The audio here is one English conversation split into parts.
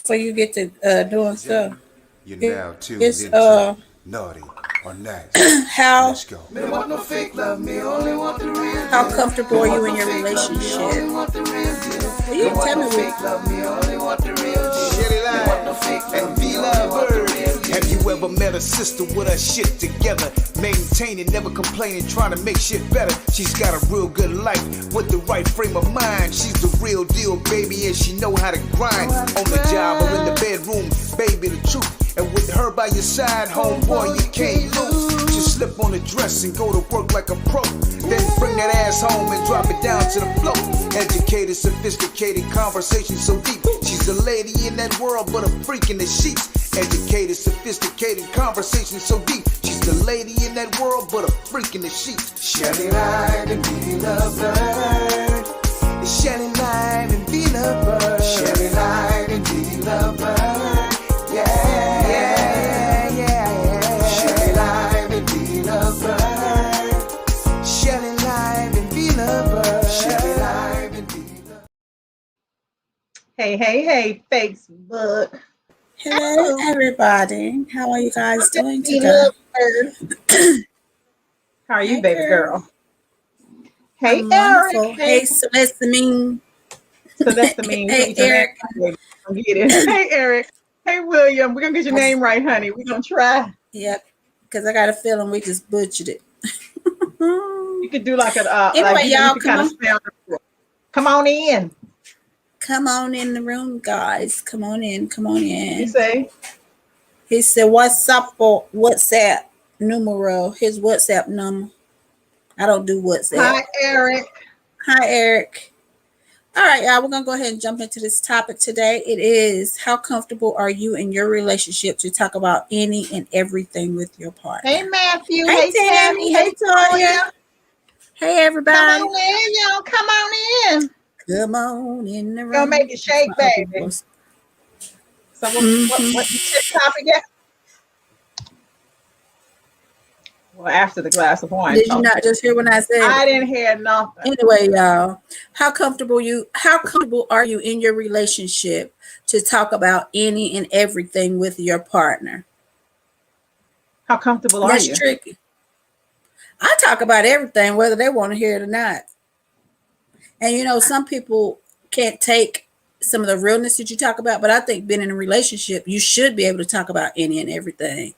before you get to doing stuff. You're now tuned It's into Naughty or Nice. how Let's go. how comfortable are you in your relationship? Well, you can tell me Shelly Line and V-Love Bird. Have you ever met a sister with her shit together? Maintaining, never complaining, trying to make shit better. She's got a real good life with the right frame of mind. She's the real deal, baby, and she know how to grind. On the job or in the bedroom, baby, the truth. And with her by your side, homeboy, you can't lose. Just slip on the dress and go to work like a pro. Then bring that ass home and drop it down to the floor. Educated, sophisticated, conversation so deep. She's a lady in that world, but a freak in the sheets. Educated, sophisticated, conversation so deep. She's the lady in that world, but a freak in the sheets. Shelly Line and V-Love Bird. Shelly Line and V-Love Bird. Shelly Line and V-Love Bird. Yeah, yeah, yeah. Shelly Line and V-Love Bird. Shelly Line and V-Love Bird. Shelly Line and V-Love. Hey, Facebook. hello everybody. How are you guys doing today? How are you, Hey, baby girl. girl? Hey, I'm Eric. wonderful. Hey, Celeste Mean. So that's the mean. Hey, Eric. Get it. Hey, Eric. Hey, William. We're going to get your name right, honey. We're going to try. Yep, because I got a feeling we just butchered it. You could do like a, Anyway, like you y'all, could come kind of sound. Come on in. Come on in the room, guys. Come on in. Come on You in. say, He said, "What's up for WhatsApp numero?" His WhatsApp number. I don't do WhatsApp. hi, Eric. Hi, Eric. All right, y'all. We're gonna go ahead and jump into this topic today. It is how comfortable are you in your relationship to talk about any and everything with your partner? Hey, Matthew. Hey, Tammy. Hey, Toya. Hey, Come everybody. on in, y'all. Come on in. Come on in the room. Gonna make it shake, My other baby. voice. So what the tip topic is? Well, after the glass of wine. Did you not just hear when I said? I didn't hear nothing. Anyway, y'all, how comfortable are you in your relationship to talk about any and everything with your partner? How comfortable are That's you? tricky. I talk about everything, whether they want to hear it or not. And you know, some people can't take some of the realness that you talk about, but I think being in a relationship, you should be able to talk about any and everything.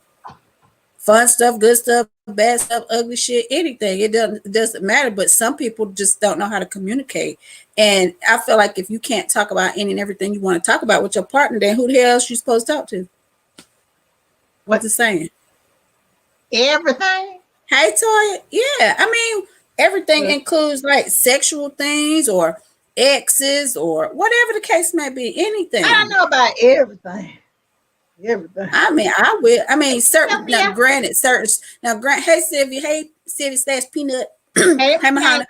Fun stuff, good stuff, bad stuff, ugly shit, anything. It doesn't matter. But some people just don't know how to communicate. And I feel like if you can't talk about any and everything you want to talk about with your partner, then who the hell else you supposed to talk to? What's it saying? Everything. Hey, Toya. Yeah, I mean, everything includes like sexual things or exes or whatever the case may be. Anything. I don't know about everything. Everything. I mean, I will. I mean, certain. Yeah. Now, granted, certain. Now, Hey, Sylvia. Hey, Sylvia slash Peanut. Hey, Hey, Mahana.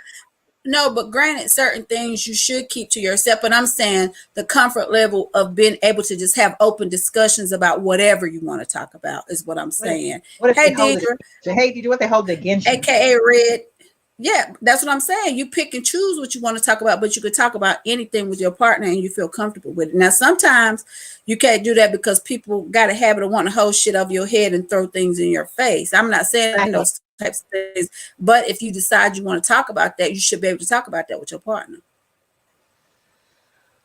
No, but granted, certain things you should keep to yourself. But I'm saying the comfort level of being able to just have open discussions about whatever you want to talk about is what I'm saying. What if Hey, they hold Deidre, it? Hey, Deidre, what they hold it against you? aka Red. Yeah, that's what I'm saying. You pick and choose what you want to talk about, but you could talk about anything with your partner and you feel comfortable with it. Now, sometimes you can't do that because people got a habit of wanting to hold shit over your head and throw things in your face. I'm not saying those types of things, but if you decide you want to talk about that, you should be able to talk about that with your partner.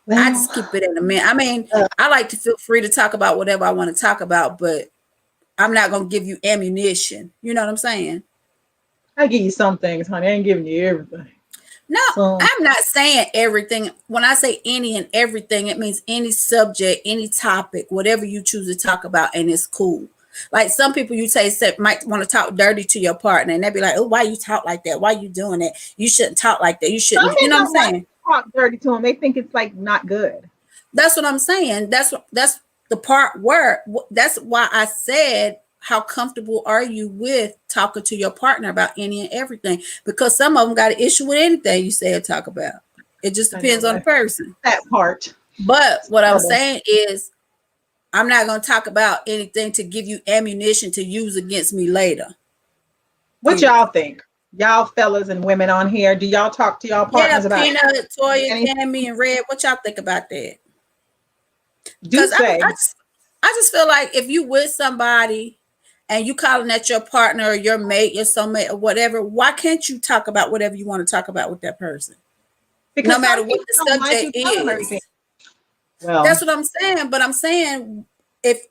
Well, I just keep it in a minute. I mean, I like to feel free to talk about whatever I want to talk about, but I'm not going to give you ammunition. You know what I'm saying? I give you some things, honey. I ain't giving you everything. No, I'm not saying everything. When I say any and everything, it means any subject, any topic, whatever you choose to talk about, and it's cool. Like some people you say might want to talk dirty to your partner, and they'd be like, "Oh, why you talk like that? Why you doing that? You shouldn't talk like that. You shouldn't." You know what I'm saying? Talk dirty to them. They think it's like not good. That's what I'm saying. That's the part where that's why I said, how comfortable are you with talking to your partner about any and everything? Because some of them got an issue with anything you say or talk about. It just depends on the person. That part. But what I'm saying is, I'm not going to talk about anything to give you ammunition to use against me later. What y'all think? Y'all fellas and women on here, do y'all talk to y'all partners about Peanut, Toya, Tammy, and Red? What y'all think about that? Do Because say. I just feel like if you with somebody and you calling that your partner or your mate, your soulmate or whatever, why can't you talk about whatever you want to talk about with that person? Because No matter some what people the don't like you subject telling them everything. is. Well, That's what I'm saying. But I'm saying if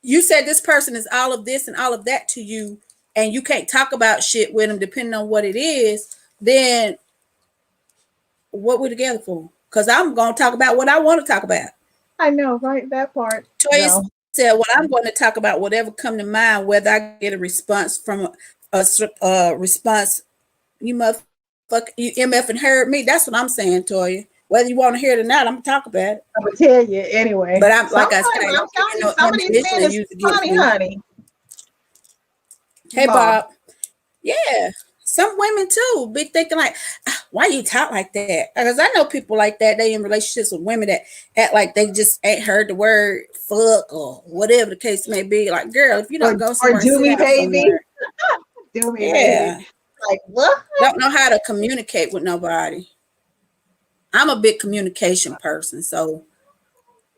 you said this person is all of this and all of that to you, and you can't talk about shit with them depending on what it is, then what we're together for? Because I'm going to talk about what I want to talk about. I know, right? That part. Toya No. said, well, I'm going to talk about whatever come to mind, whether I get a response from a response, you motherfucker, you MF and heard me. That's what I'm saying, Toya. Whether you want to hear it or not, I'm going to talk about it. I'm gonna tell you anyway. But I'm like I Sometimes said, I I'm don't telling give you, no some of these men ammunition is you to get funny, me. honey. Hey, Law. Bob. Yeah. Some women too be thinking like, why you talk like that? Because I know people like that. They in relationships with women that act like they just ain't heard the word fuck or whatever the case may be. Like, girl, if you don't go Or somewhere, do sit me, down baby. somewhere. Do me, Yeah. baby. Like what? Don't know how to communicate with nobody. I'm a big communication person, so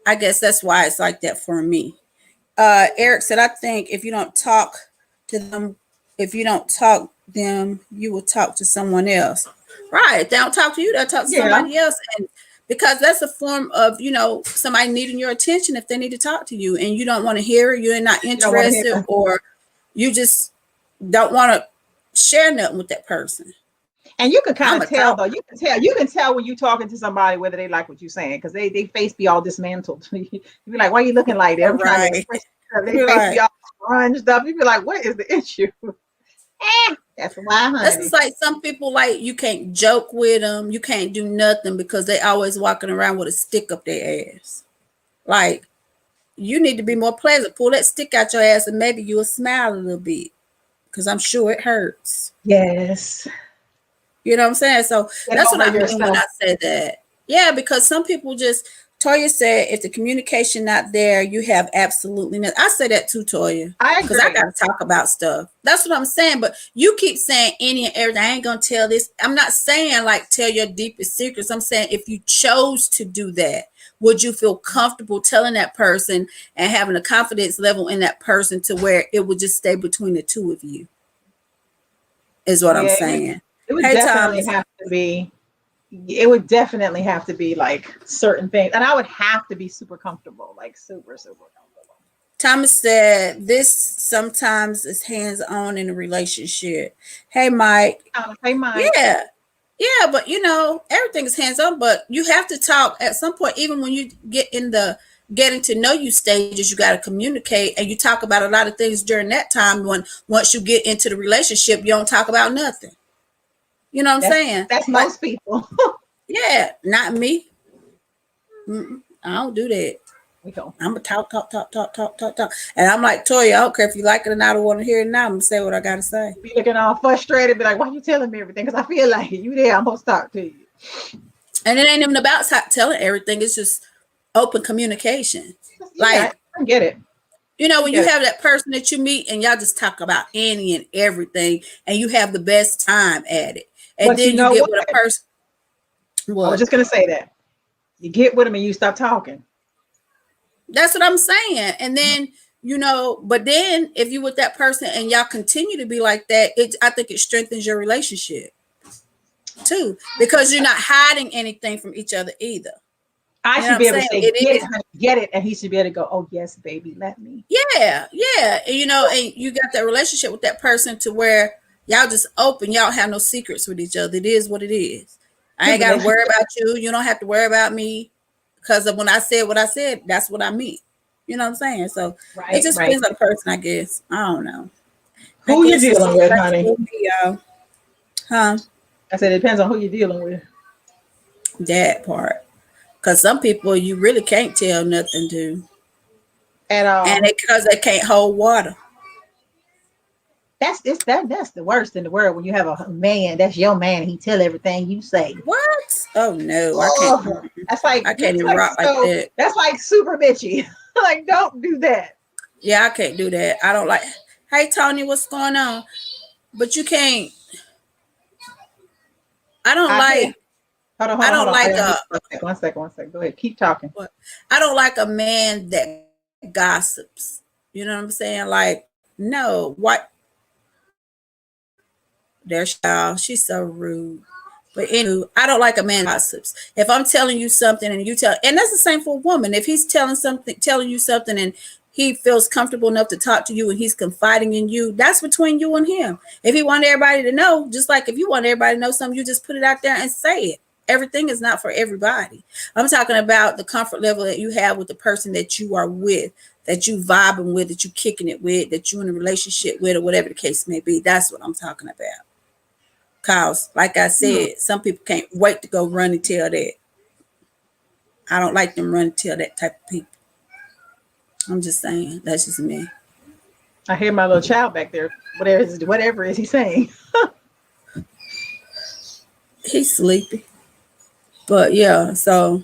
I guess that's why it's like that for me. Eric said, I think if you don't talk to them, if you don't talk them, you will talk to someone else. Right. If they don't talk to you, they'll talk to Yeah. somebody else. And because that's a form of, somebody needing your attention if they need to talk to you and you don't want to hear it, you're not don't wanna hear interested, it. or you just don't want to share nothing with that person. And you can kind I'm of a tell talker. though. You can tell when you're talking to somebody whether they like what you're saying because they face be all dismantled. You be like, why are you looking like that? I'm trying to Right. express yourself. They face be all scrunched up. You be like, what is the issue? That's why, This honey. is like some people like you can't joke with them, you can't do nothing because they always walking around with a stick up their ass. Like, you need to be more pleasant. Pull that stick out your ass and maybe you'll smile a little bit because I'm sure it hurts. Yes. You know what I'm saying? So Get that's what over I mean when yourself. I say that. Yeah, because some people just, Toya said, if the communication not there, you have absolutely nothing. I say that too, Toya. I Because I agree. got to talk about stuff. That's what I'm saying. But you keep saying any and everything. I ain't going to tell this. I'm not saying like tell your deepest secrets. I'm saying if you chose to do that, would you feel comfortable telling that person and having a confidence level in that person to where it would just stay between the two of you? Is what I'm Yeah, saying. it would Hey, definitely Thomas. have to be. It would definitely have to be like certain things, and I would have to be super comfortable, like super comfortable. Thomas said, this sometimes is hands-on in a relationship. Hey, Mike. Hey, Mike. Yeah. Yeah, but everything is hands-on, but you have to talk at some point, even when you get in the getting to know you stages, you got to communicate and you talk about a lot of things during that time. When once you get into the relationship, you don't talk about nothing. You know what I'm saying? That's But most people. yeah, not me. I don't do that. We don't. I'm gonna talk. And I'm like, Toya, I don't care if you like it or not, I don't want to hear it now. I'm gonna say what I gotta say. Be looking all frustrated, be like, why you telling me everything? Because I feel like you there, I'm supposed to talk to you. And it ain't even about telling everything, it's just open communication. Yeah, I get it. When you have that person that you meet and y'all just talk about any and everything and you have the best time at it. And But then you get with a person. I was just gonna say that. You get with them and you stop talking. That's what I'm saying. And then, but then if you with that person and y'all continue to be like that, I think it strengthens your relationship too, because you're not hiding anything from each other either. I should what be I'm able to saying? say, It get is. it, honey, get it. And he should be able to go, oh, yes, baby, let me. Yeah. And, and you got that relationship with that person to where y'all just open. Y'all have no secrets with each other. It is what it is. I ain't got to worry about you. You don't have to worry about me. Because when I said what I said, that's what I mean. You know what I'm saying? So it just depends on the person, I guess. I don't know. Who you dealing with, honey? Huh? I said it depends on who you're dealing with. That part. Because some people you really can't tell nothing to. At all. And because they can't hold water. That's the worst in the world when you have a man, that's your man, and he tell everything you say. What? Oh no, I can't. That's like I can't even rock like that. That's like super bitchy. Like, don't do that. Yeah, I can't do that. I don't like. Hey Tony, what's going on? But you can't. I don't like Hold on, I hold on, don't hold on. like a One second. Go ahead. Keep talking. I don't like a man that gossips. You know what I'm saying? Like, no, what? There's child. She's so rude. But anyway, I don't like a man that gossips. If I'm telling you something and you tell, and that's the same for a woman. If he's telling you something, and he feels comfortable enough to talk to you and he's confiding in you, that's between you and him. If he wanted everybody to know, just like if you want everybody to know something, you just put it out there and say it. Everything is not for everybody. I'm talking about the comfort level that you have with the person that you are with, that you vibing with, that you kicking it with, that you're in a relationship with, or whatever the case may be. That's what I'm talking about. Cause, like I said, some people can't wait to go run and tell that. I don't like them run and tell that type of people. I'm just saying, that's just me. I hear my little child back there. Whatever is he saying? He's sleepy. But yeah, so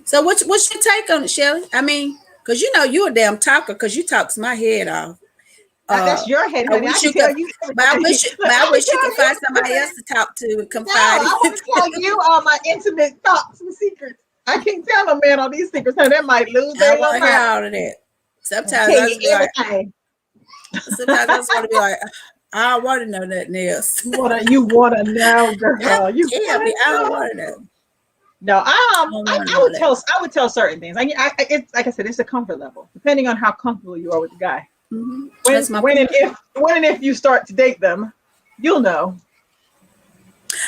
So what's your take on it, Shelly? I mean, because you know you're a damn talker, because you talks my head off. That's your head, I honey. wish I you can tell could, you. but I wish you could find somebody else to talk to and No, confide I in. want to tell you all my intimate thoughts and secrets. I can't tell a man all these secrets, honey. That might lose I their want to little hear mind. all of that. Sometimes Tell I you just be like, everything. sometimes I just want to be like, I don't want to know nothing else. You wanna know, girl? You Tell me, I don't wanna want to know. know. No, I don't wanna know that. I would tell certain things. It's like I said, it's a comfort level, depending on how comfortable you are with the guy. Mhm. When That's my when and point. if you start to date them, you'll know.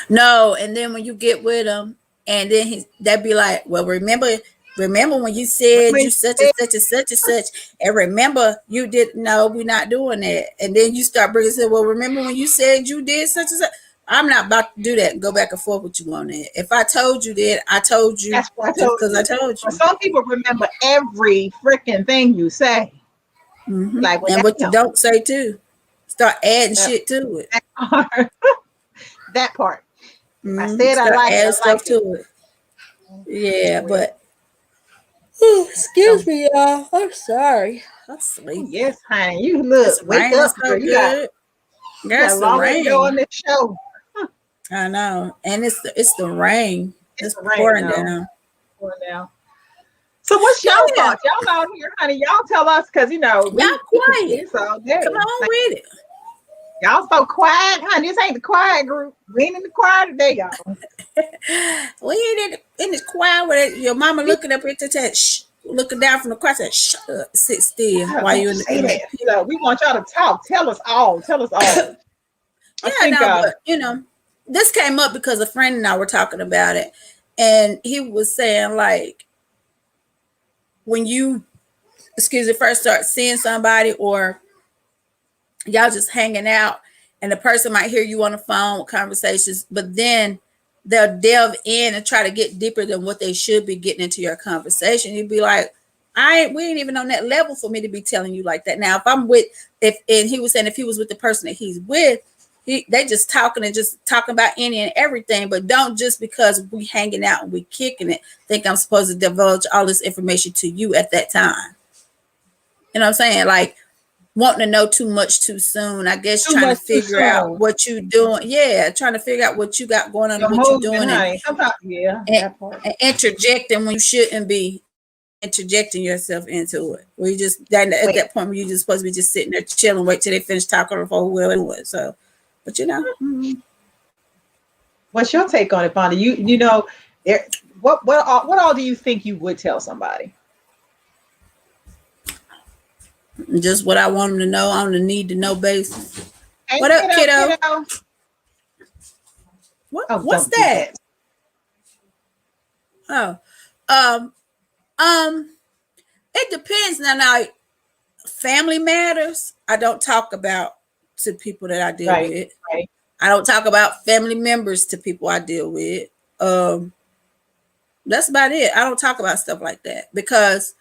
No, and then when you get with him, and then they'd be like, "Well, remember when you said you such and such and such and such, and remember you didn't know we're not doing that." And then you start bringing say, "Well, remember when you said you did such and such." I'm not about to do that and go back and forth with you on that. If I told you that, I told you That's what I just told because you. I told But you. some people remember every freaking thing you say. Hmm. Like when And what you don't say too, start adding that, shit to it. part. That part. If I said I Start like it, adding I like stuff it. to it. Yeah, Well, but excuse so, me, y'all. I'm sorry. I'm oh, sleepy. yes, honey. You It's look, wake raining up, so girl. good. You got a That's the long way to go on rain. this show. I know, and it's the rain. It's It's the rain pouring though. down. For now. So what's y'all Yeah, thoughts? Y'all out here, honey. Y'all tell us, because y'all we could do quiet. this all day. Come on Like, with it. y'all so quiet, honey. This ain't the quiet group. We ain't in the choir today, y'all. We ain't in the choir with your mama looking up at the chat, shh, looking down from the cross, and shut up, sit still while Don't you're say in that. the You know, we want y'all to talk. Tell us all. Tell us all. I Yeah, think no, but this came up because a friend and I were talking about it, and he was saying like when you, excuse me, first start seeing somebody or y'all just hanging out, and the person might hear you on the phone with conversations, but then they'll delve in and try to get deeper than what they should be getting into your conversation. You'd be like, we ain't even on that level for me to be telling you like that. Now, if I'm with, and he was saying if he was with the person that he's with, they just talking and just talking about any and everything, but don't just because we hanging out and we kicking it, think I'm supposed to divulge all this information to you at that time. You know what I'm saying? Like, wanting to know too much too soon. I guess too trying to much too figure out soon. what you doing. Yeah, trying to figure out what you got going on Your and what you're movement, doing, honey. Sometimes, yeah, that part. and interjecting when you shouldn't be interjecting yourself into it. Where you just at Wait, that point where you're just supposed to be just sitting there chilling, wait till they finish talking or whoever it was. So, but you know, what's your take on it, Fonda? You know, what all do you think you would tell somebody? just what I want them to know on the need to know basis. Hey, What up, kiddo? kiddo. Oh, What's don't do that? Oh, um, it depends. Now, family matters, I don't talk about to people that I deal Right, with. right. I don't talk about family members to people I deal with. That's about it. I don't talk about stuff like that because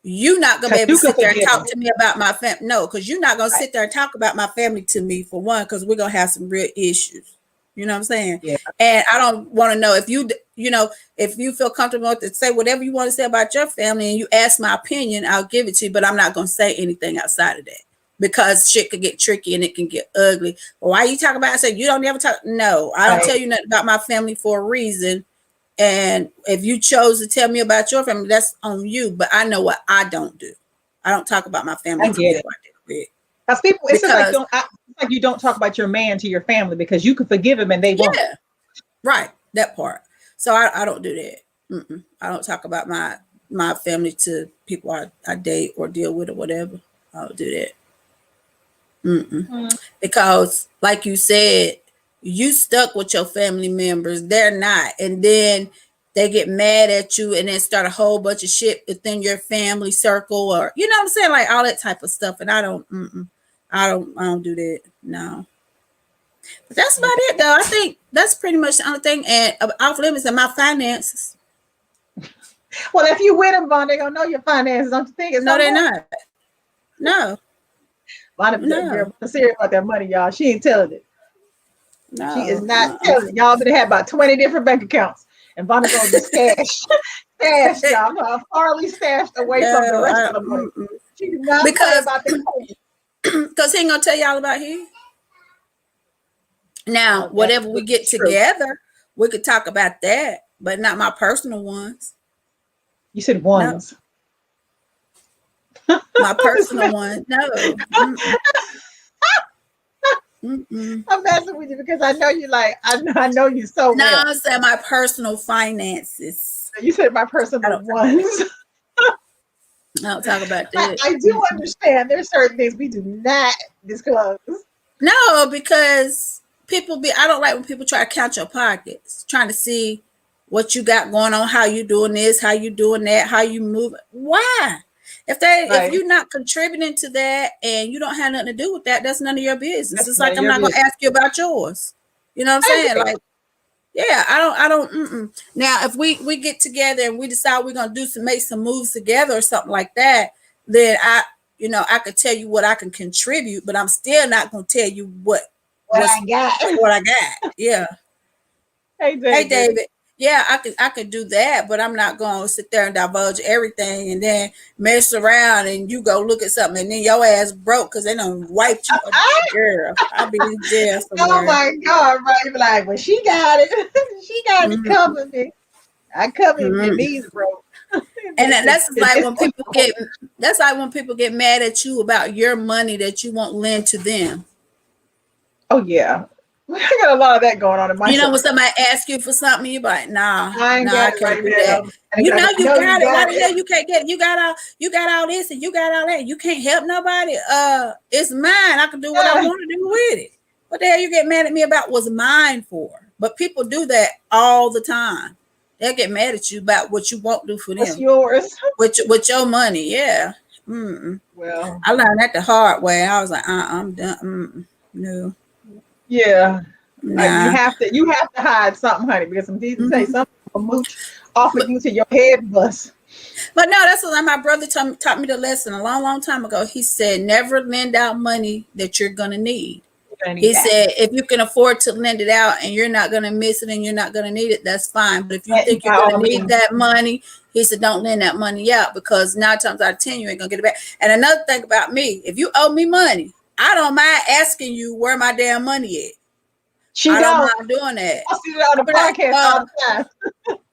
you're not gonna be Because able to you can sit there and forgive them. talk to me about my family. No, because you're not gonna Right. sit there and talk about my family to me for one, because we're gonna have some real issues. You know what I'm saying? Yeah. And I don't want to know if if you feel comfortable to say whatever you want to say about your family and you ask my opinion, I'll give it to you, but I'm not gonna say anything outside of that. because shit could get tricky and it can get ugly. But why you talk about? I said you don't ever talk. No, I don't Right. tell you nothing about my family for a reason. And if you chose to tell me about your family, that's on you. But I know what I don't do. I don't talk about my family. I get it. It. Because people, it's just like Because- it's like you don't talk about your man to your family because you can forgive him and they won't. Yeah, right. That part. So I don't do that. I don't talk about my family to people I date or deal with or whatever. I don't do that. Because, like you said, you stuck with your family members. They're not, and then they get mad at you, and then start a whole bunch of shit within your family circle, or you know what I'm saying, like all that type of stuff. And I don't do that. No. But that's about it, though. I think that's pretty much the only thing. And off limits are my finances. Well, if you with them, Vaughn, they're gonna know your finances. Don't you think? It's No, they're not. No, Vaughn, No. girl, serious about that money, y'all. She ain't telling it. no. She is not telling it. Y'all better have about 20 different bank accounts. And Vonda's gonna be stashed. Stashed, y'all. Farley stashed away from the rest of the money. She did not Because- play about the money. Because he ain't gonna tell y'all about his. Now, Well, whatever we get that's true. together, we could talk about that, but not my personal ones. You said ones. My personal ones, no. I'm messing with you because I know you like, I know you so No, well. I'm saying my personal finances. You said my I personal don't- ones. I don't talk about that. I do understand there's certain things we do not disclose. No, because I don't like when people try to count your pockets, trying to see what you got going on, how you doing this, how you doing that, how you move. Why? If Right. you're not contributing to that and you don't have nothing to do with that, that's none of your business. That's It's none like of I'm your not gonna ask you about yours. You know what I'm I saying? agree. Like, yeah, I don't. Now, if we get together and we decide we're gonna make some moves together or something like that, then I could tell you what I can contribute, but I'm still not gonna tell you what I got. what I got. Yeah. Hey, David. Hey, David. Yeah, I could do that, but I'm not going to sit there and divulge everything and then mess around and you go look at something and then your ass broke because they done wiped you. Girl, I'll be in jail somewhere. Oh my God, right? You be like, well, she got it. She got it covered me. I covered your knees, bro. And that's like when people get mad at you about your money that you won't lend to them. Oh yeah, I got a lot of that going on in my. You know, when somebody asks you for something, you be like, nah, I ain't got it can't right do now. that. And You it's know like, you no, got it. Why got the hell you can't get it? You got all this and you got all that. You can't help nobody. It's mine. I can do what I Yeah. want to do with it. What the hell you get mad at me about was mine for? But people do that all the time. They'll get mad at you about what you won't do for What's them. yours? With your money, yeah. Well, I learned that the hard way. I was like, I'm done. No. yeah. Like, Nah. you have to hide something, honey, because some people say Mhm. something will mooch off of you to your head bust. But no, that's what my brother taught me the lesson a long, long time ago. He said, never lend out money that you're going to need. He said, if you can afford to lend it out and you're not going to miss it and you're not going to need it, that's fine. But if you think you're By all going to need means. that money, he said, don't lend that money out because 9 times out of 10, you ain't going to get it back. And another thing about me, if you owe me money, I don't mind asking you where my damn money at. She I don't don't. mind doing that. I see it on the But like, podcast all the time.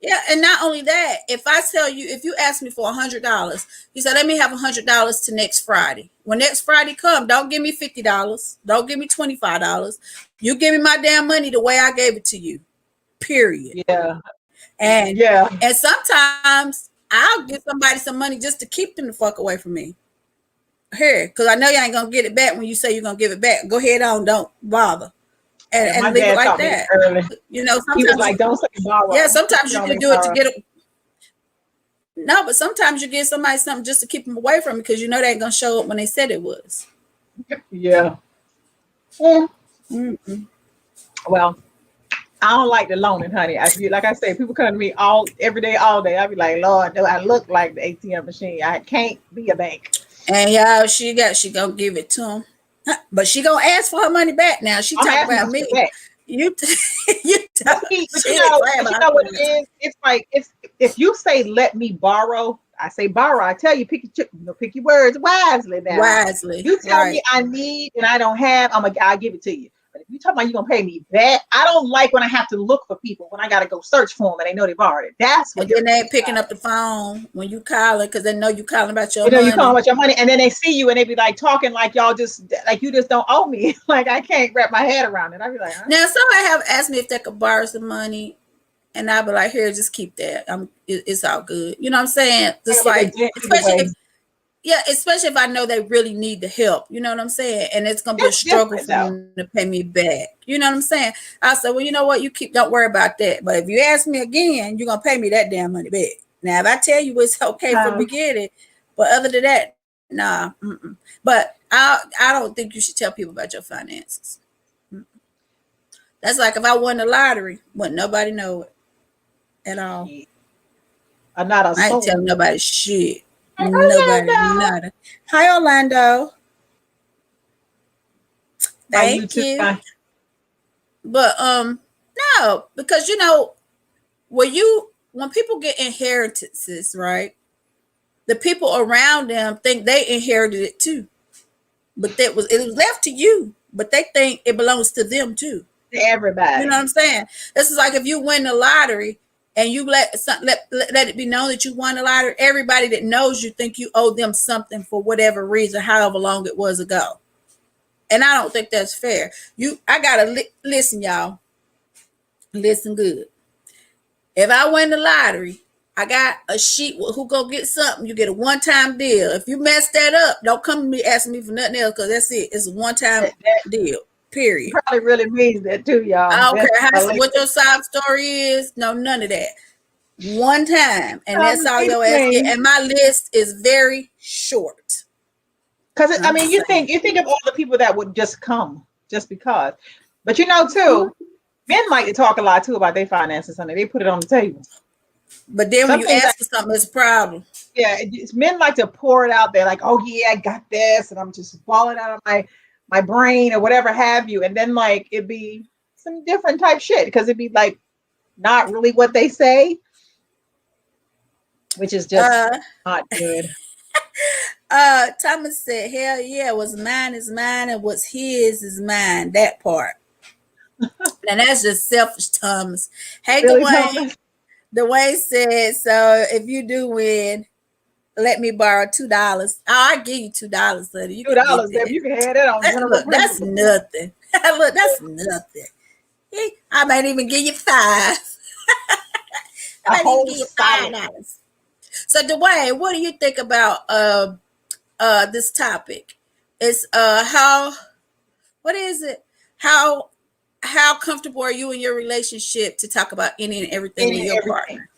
Yeah, and not only that, if you ask me for $100, you said, let me have $100 to next Friday. When next Friday come, don't give me $50. Don't give me $25. You give me my damn money the way I gave it to you. Period. Yeah. And Yeah. and sometimes I'll give somebody some money just to keep them the fuck away from me. Here, because I know you ain't gonna get it back when you say you're gonna give it back. Go ahead on, don't bother. My And leave it dad like taught me that. early. You know, He was sometimes like, don't say borrow. yeah, sometimes you Don't can say do it to borrow. get it. No, but sometimes you give somebody something just to keep them away from it because you know they ain't gonna show up when they said it was. Yeah. Well, I don't like the loaning, honey. Like I say, people come to me every day, all day. I be like, Lord, no, I look like the ATM machine. I can't be a bank. And y'all, she gonna give it to him, but she gonna ask for her money back. Now she I'm talk asking about to me. get back. You But she you know ain't what it is? It's like if you say let me borrow I say borrow. I tell you, pick your words wisely. Now, Wisely. you tell Right. me I need and I don't have, I'll give it to you. But if you talk about you gonna pay me back, I don't like when I have to look for people when I gotta go search for them and they know they borrowed it. That's when And then they ain't picking up the phone when you calling because they know you calling about your you know money. you calling about your money, and then they see you and they be like talking like y'all just like you just don't owe me. Like I can't wrap my head around it. I be like, huh? Now somebody have asked me if they could borrow some money, and I'd be like, here, just keep that. It's all good. You know what I'm saying? Just like, especially if I know they really need the help. You know what I'm saying? And it's gonna be a struggle for them to pay me back. You know what I'm saying? I said, well, you know what? Don't worry about that. But if you ask me again, you're gonna pay me that damn money back. Now, if I tell you it's okay for me to get it, but other than that, nah. But I don't think you should tell people about your finances. That's like if I won the lottery, wouldn't nobody know it at all. I'm not a I ain't telling nobody shit. Nobody, nada. Hi, Orlando. Thank you. But no, because when people get inheritances, right? The people around them think they inherited it too, but it was left to you, but they think it belongs to them too. To everybody. You know what I'm saying? This is like if you win the lottery. And you let it be known that you won the lottery. Everybody that knows you think you owe them something for whatever reason, however long it was ago. And I don't think that's fair. I gotta listen, y'all. Listen good. If I win the lottery, I got a sheet with who go get something. You get a one-time deal. If you mess that up, don't come to me asking me for nothing else because that's it. It's a one-time deal. Period. Probably really means that too, y'all. I don't care what your sob story is. No, none of that. One time, and that's all your ass get. And my list is very short. Because you think of all the people that would just come just because, but too, men like to talk a lot too about their finances, honey. They put it on the table. But then when you ask for something, it's a problem. Yeah, men like to pour it out there, like, oh yeah, I got this, and I'm just balling out of my brain or whatever have you, and then like it'd be some different type shit because it'd be like not really what they say, which is just not good. Thomas said, hell yeah, what's mine is mine and what's his is mine. That part. And that's just selfish, Thomas. Hey, really, Dwayne. Thomas? Dwayne said, so if you do win, let me borrow $2. I give you $2, honey. $2, baby. You can have that on. Look, that's nothing. Look, that's nothing. I might even give you $5. I might even give you $5. So, Dwayne, what do you think about this topic? It's what is it? How comfortable are you in your relationship to talk about any and everything with your partner?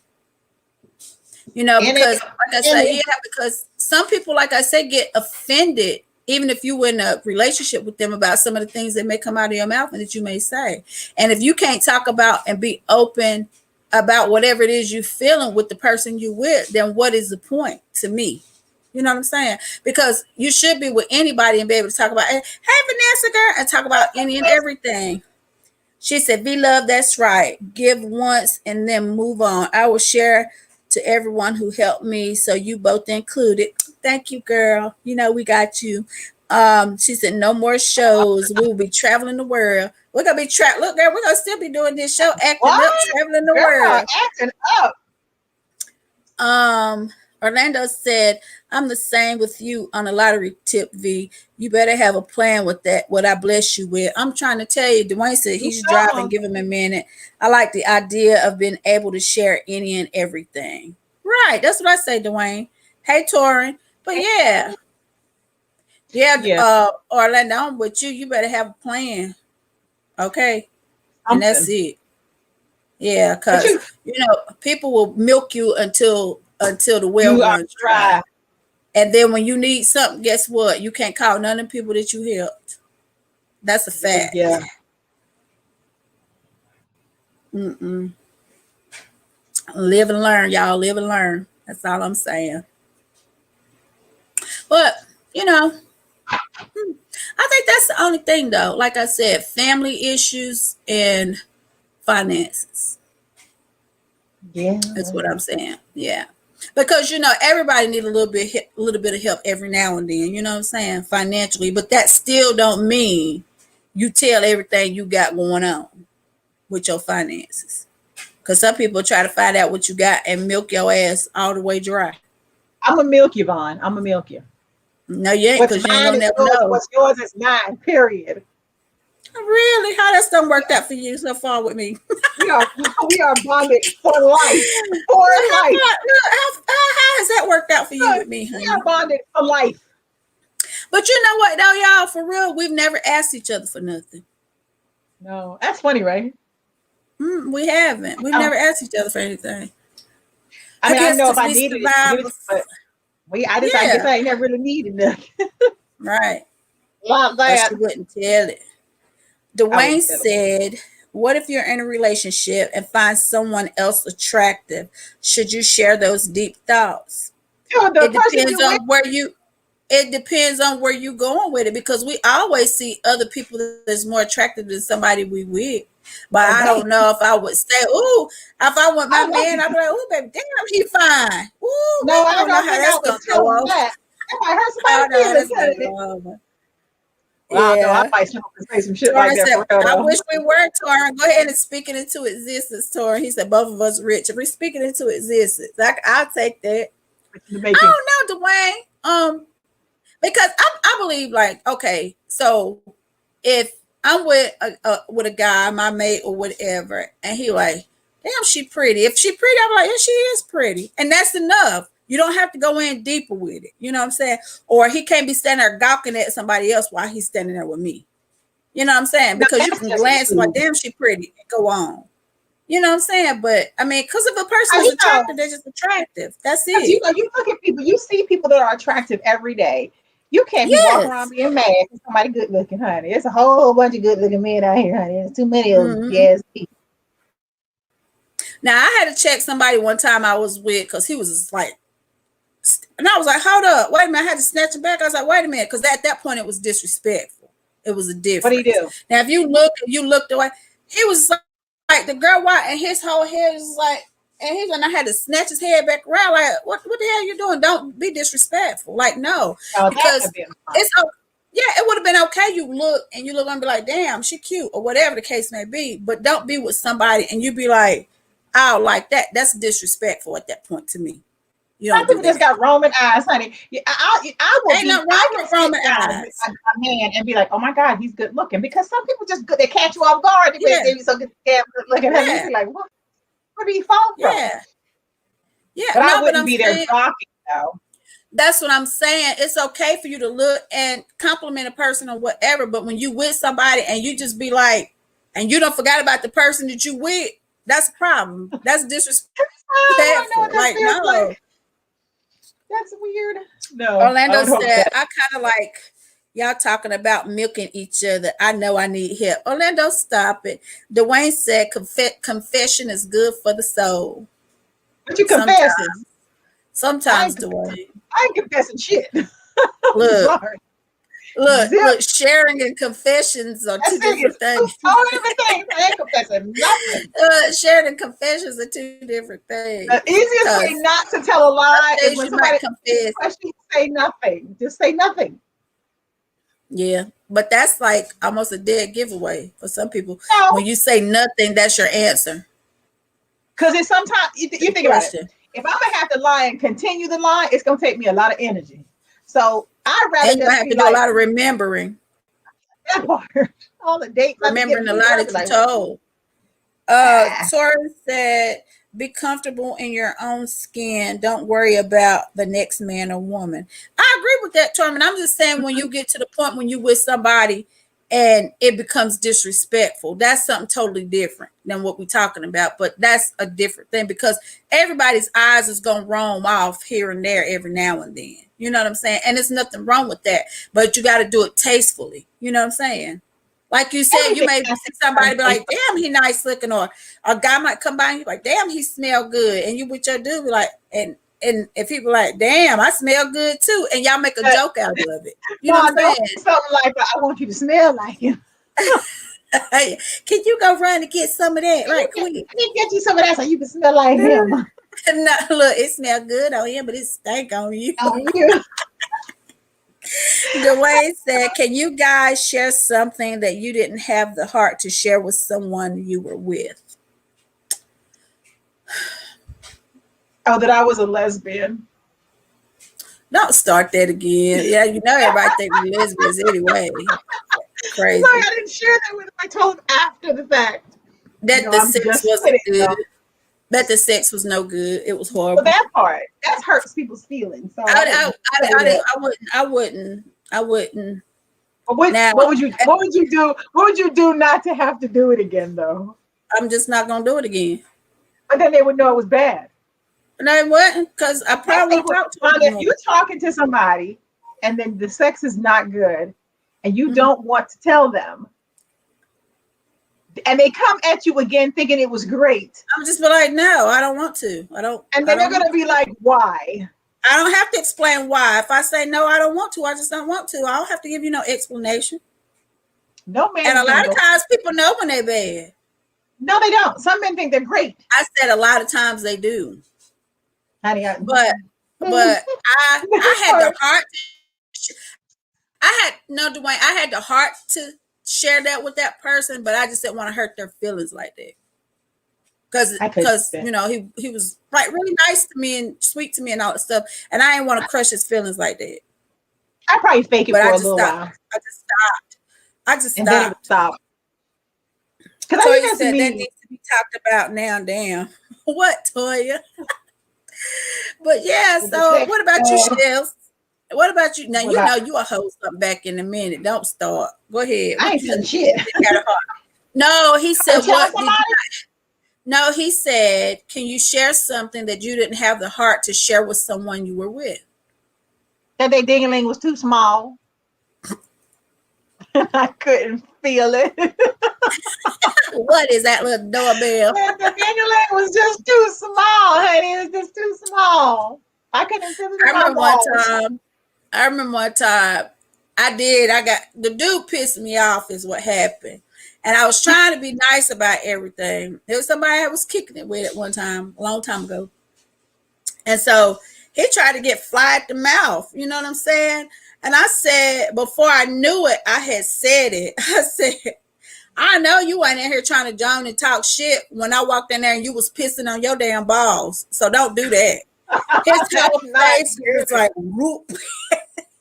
Because like I say, because some people, like I say, get offended even if you were in a relationship with them about some of the things that may come out of your mouth and that you may say. And if you can't talk about and be open about whatever it is you're feeling with the person you with, then what is the point to me? You know what I'm saying? Because you should be with anybody and be able to talk about, hey, Vanessa girl, and talk about any and everything. She said, V-Love, that's right. Give once and then move on. I will share to everyone who helped me, so you both included. Thank you, girl. We got you. She said, no more shows. We will be traveling the world. We're going to be look, girl, we're going to still be doing this show, acting up, traveling the world. Acting up. Orlando said, I'm the same with you on a lottery tip, V. You better have a plan with that, what I bless you with. I'm trying to tell you, Dwayne said he's driving, give him a minute. I like the idea of being able to share any and everything. Right, that's what I say, Dwayne. Hey, Torin. But yeah. Orlando, I'm with you. You better have a plan. Okay? And that's it. Yeah, because, people will milk you until the well runs dry. And then when you need something, guess what? You can't call none of the people that you helped. That's a fact. Yeah. Live and learn, y'all. Live and learn. That's all I'm saying. But, I think that's the only thing, though. Like I said, family issues and finances. Yeah. That's what I'm saying. Yeah. Because everybody need a little bit of help every now and then. You know what I'm saying? Financially, but that still don't mean you tell everything you got going on with your finances. Because some people try to find out what you got and milk your ass all the way dry. I'm a milk you, Vaughn. I'm a milk you. No, you ain't, What's because you ain't mine gonna is never yours. know. What's yours is mine. Period. Really? How that's done worked out for you so far with me? We are bonded for life. For How, life. how has that worked out for you with me, We honey? are bonded for life. But you know what, though, y'all, for real, we've never asked each other for nothing. No, that's funny, right? We haven't. We've never asked each other for anything. I mean, I guess know if 'cause I we needed it, survived but I guess I ain't never really needed nothing. right. Like But that. she wouldn't tell it. Dwayne said, what if you're in a relationship and find someone else attractive? Should you share those deep thoughts? It depends on where you going with it, because we always see other people that's more attractive than somebody we with. But I don't know if I would say, ooh, if I want my man, I'd be like, ooh, baby, damn, he fine. Ooh, No, I don't think I would tell him that. If I hurt somebody's feelings, well, no, I might say some shit like that. For real, I wish we were, Torrin. Go ahead and speak it into existence, Torrin. He said both of us rich. If we speak it into existence, I'll take that. I don't know, Dwayne. Because I believe, like, okay, so if I'm with a guy, my mate or whatever, and he like, damn, she pretty. If she pretty, I'm like, yeah, she is pretty, and that's enough. You don't have to go in deeper with it. You know what I'm saying? Or he can't be standing there gawking at somebody else while he's standing there with me. You know what I'm saying? Because you can glance like, damn, she pretty, and go on. You know what I'm saying? But I mean, because if a person is attractive, they're just attractive. That's it. You look at people, you see people that are attractive every day. You can't be walking around being mad at somebody good looking, honey. There's a whole bunch of good looking men out here, honey. There's too many of them. Yes, people. Now, I had to check somebody one time I was with, because he was just like, and I was like, hold up, wait a minute. I had to snatch him back. I was like, wait a minute, because at that point it was disrespectful. It was a difference. What did he do? Now, if you looked away, he was like the girl white, and his whole head was like, and I had to snatch his head back around, like, what the hell you doing? Don't be disrespectful. Like, no, because it's it would have been okay. You look and be like, damn, she cute, or whatever the case may be. But don't be with somebody and you be like, oh, like that. That's disrespectful at that point to me. You Some people just got Roman eyes, honey. I would ain't no wrong with Roman eyes. A man and be like, oh my God, he's good looking, because some people just good. They catch you off guard. They be so good looking at you. Be like, what? Where do you fall from? Yeah. But I wouldn't be there talking though. That's what I'm saying. It's okay for you to look and compliment a person or whatever, but when you with somebody and you just be like, and you don't forget about the person that you with, that's a problem. That's disrespectful. Like, no. Like. That's weird. No. Orlando said, I kind of like y'all talking about milking each other. I know I need help. Orlando, stop it. Dwayne said, confession is good for the soul. But you confessing? Sometimes, Dwayne. I ain't confessing shit. Look, sharing and confessions are two different things. I ain't confessing nothing. Sharing and confessions are two different things. The easiest way not to tell a lie is when somebody confess. Say nothing. Just say nothing. Yeah, but that's like almost a dead giveaway for some people. No. When you say nothing, that's your answer. Because it's sometimes you think about it. If I'm gonna have to lie and continue the lie, it's gonna take me a lot of energy. So I'd rather and you have to do a lot of remembering. That part, all the dates, remembering a lot that you told. Torrin said, "Be comfortable in your own skin. Don't worry about the next man or woman." I agree with that, Torrin. I'm just saying, when you get to the point when you with somebody and it becomes disrespectful, that's something totally different than what we're talking about. But that's a different thing, because everybody's eyes is gonna roam off here and there every now and then. You know what I'm saying? And there's nothing wrong with that, but you got to do it tastefully. You know what I'm saying? Like you said, you may see somebody be like, damn, he nice looking, or a guy might come by and you're like, damn, he smell good. And you with your dude be like, and if people like, damn, I smell good too. And y'all make a joke out of it. You know what I'm saying? Something like, I want you to smell like him. Hey, can you go run and get some of that right quick? Can you get you some of that so you can smell like him? No, look, it smell good on him, but it stank on you. Oh, yeah. Dwayne said, "Can you guys share something that you didn't have the heart to share with someone you were with?" Oh, that I was a lesbian. Don't start that again. Yeah, you know everybody think we lesbians anyway. Crazy. Sorry, I didn't share that with him. I told him after the fact. That No, the I'm sex just wasn't kidding, good. though. That the sex was no good. It was But horrible. that part, that hurts people's feelings. So I wouldn't. But what, Now, what would you do? What would you do not to have to do it again, though? I'm just not gonna do it again. But then they would know it was bad. And I wouldn't, because I probably talked to If them. you're talking to somebody and then the sex is not good and you don't want to tell them, and they come at you again thinking it was great, I'm just be like, no, I don't want to. I don't. and then I they're don't gonna be like, why? I don't have to explain why. If I say no, I don't want to. I just don't want to. I don't have to give you no explanation. No man. And a lot of times, people know when they're bad. No, they don't. Some men think they're great. I said a lot of times they do. Honey, But I had the heart. Dwayne, I had the heart to share that with that person, but I just didn't want to hurt their feelings like that. Because you know, he was like really nice to me and sweet to me and all that stuff, and I didn't want to crush his feelings like that. I probably fake it But for I a just little stopped. while. I just stopped. And then it would stop. Because Toya I think said that that's me. needs to be talked about now. Damn. What, Toya? But yeah, so what about you, Shells? What about you? Now, you know you a host something back in a minute. Don't start. Go ahead. I ain't saying shit. No, he said, Tell what did somebody? No, he said, can you share something that you didn't have the heart to share with someone you were with? That their ding-a-ling was too small. I couldn't feel it. What is that little doorbell? The ding-a-ling was just too small, honey. It was just too small. I couldn't feel it. I remember one time I got the dude pissed me off is what happened. And I was trying to be nice about everything. There was somebody I was kicking it with at one time, a long time ago. And so he tried to get fly at the mouth. You know what I'm saying? And I said, before I knew it, I had said it. I said, I know you ain't in here trying to join and talk shit when I walked in there and you was pissing on your damn balls. So don't do that. His whole face was like, whoop.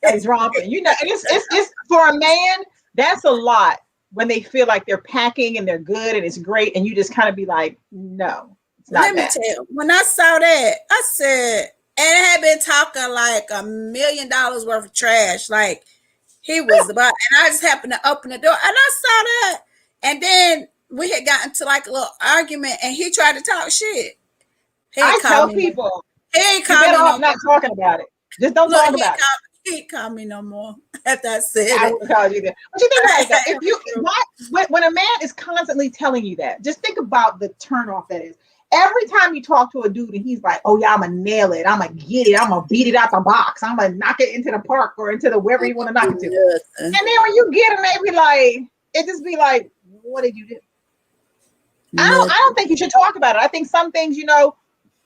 It's romping. You know, and it's for a man, that's a lot when they feel like they're packing and they're good and it's great, and you just kind of be like, no, it's not. Let me tell you, when I saw that, I said, and it had been talking like $1 million worth of trash. Like he was about, and I just happened to open the door and I saw that. And then we had gotten to like a little argument and he tried to talk shit. I tell people, he ain't you called better me off no not talking about it. Just don't talk about it. He ain't called me no more after I said I it. wouldn't call you that. But you think about that. When a man is constantly telling you that, just think about the turnoff that is. Every time you talk to a dude and he's like, oh yeah, I'm gonna nail it, I'm gonna get it, I'm gonna beat it out the box, I'm gonna knock it into the park or into the wherever you want to knock it to. And then when you get him, they be like, it just be like, what did you do? I don't think you should talk about it. I think some things,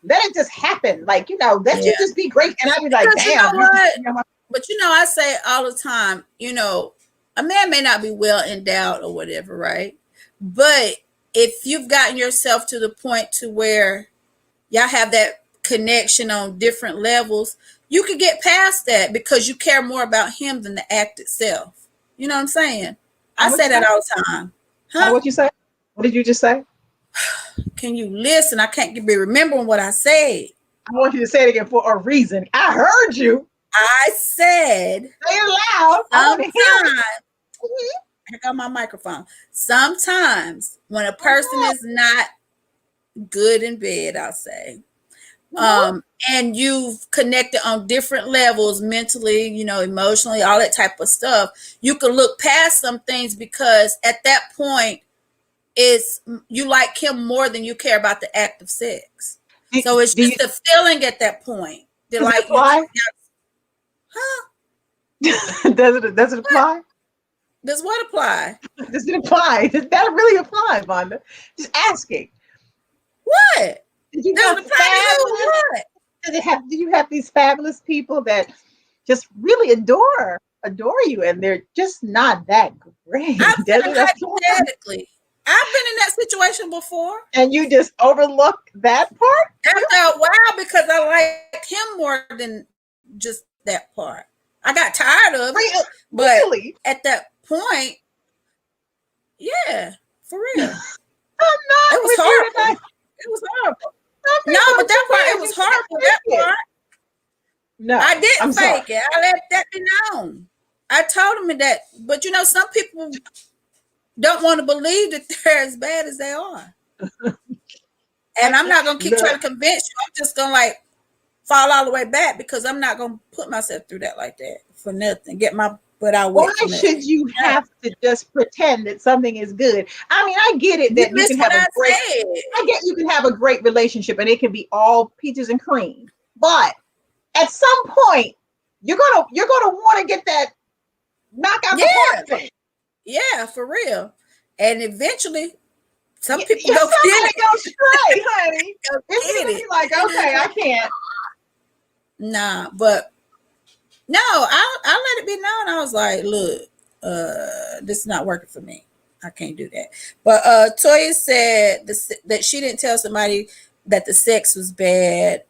let it just happen. Like, let you just be great. And I'd be like, Because damn. You know what? But I say all the time, a man may not be well endowed or whatever, right? But if you've gotten yourself to the point to where y'all have that connection on different levels, you could get past that because you care more about him than the act itself. You know what I'm saying? I say that all the time. Huh? What you say? What did you just say? Can you listen? I can't be remembering what I said. I want you to say it again for a reason. I heard you. I said, say it loud. Sometimes, I got my microphone. Sometimes when a person is not good in bed, I'll say, and you've connected on different levels, mentally, emotionally, all that type of stuff, you can look past some things because at that point, you like him more than you care about the act of sex. So it's just a feeling at that point. They're like, Does it apply? Does what apply? Does it apply? Does that really apply, Vonda? Just asking. What? Did you That's have the private fabulous? what? Did you have these fabulous people that just really adore you, and they're just not that great? I'm That's saying that's the one. hypothetically. I've been in that situation before. And you just overlook that part. After a while, because I liked him more than just that part. I got tired of it, but Really? at that point, yeah, for real, it I'm not was with you horrible. tonight. It was horrible. Some No, people but that too part, bad it was you can't horrible. That take it. part, No, I didn't I'm sorry. fake it. I let that be known. I told him that, but some people don't want to believe that they're as bad as they are. And I'm not gonna keep Look, trying to convince you. I'm just gonna like fall all the way back because I'm not gonna put myself through that like that for nothing. Get my butt out why wet for nothing. should you have to just pretend that something is good? I mean, I get it You that you missed can what have a I great. said. I get you can have a great relationship and it can be all peaches and cream, but at some point, you're gonna want to get that knock out the Yeah, park thing. yeah, for real. And eventually, some Yeah, people go somebody get it. go straight, honey. Go It's get gonna it. be like, okay, I can't. Nah, but no, I let it be known. I was like, look, this is not working for me. I can't do that. But Toya said that she didn't tell somebody that the sex was bad.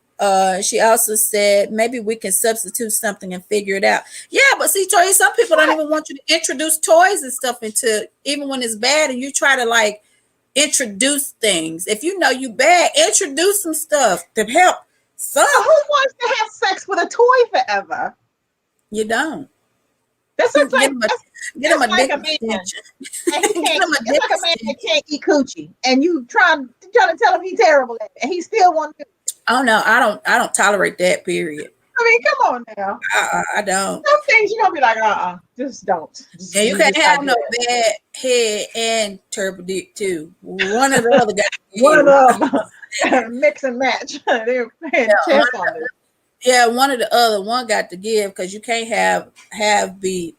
She also said maybe we can substitute something and figure it out. Yeah, but see, Toya, some people don't even want you to introduce toys and stuff into even when it's bad, and you try to like introduce things. If you know you bad, introduce some stuff to help. Some Who wants to have sex with a toy forever? you don't. That's just like Get him a like dick a man. extension. and he Get can't, him a it's dick like a man extension. that can't eat coochie, and you trying to tell him he's terrible at it, and he still wants to. Oh no, I don't tolerate that. Period. I mean, come on now. I don't. Some things you're gonna be like, just don't. Just, And you can't just have not no do it. bad head and turbo dick too. One or the other got to One give. of them mix and match. They're playing Yeah, chess on this. Yeah, one or the other. One got to give because you can't have be.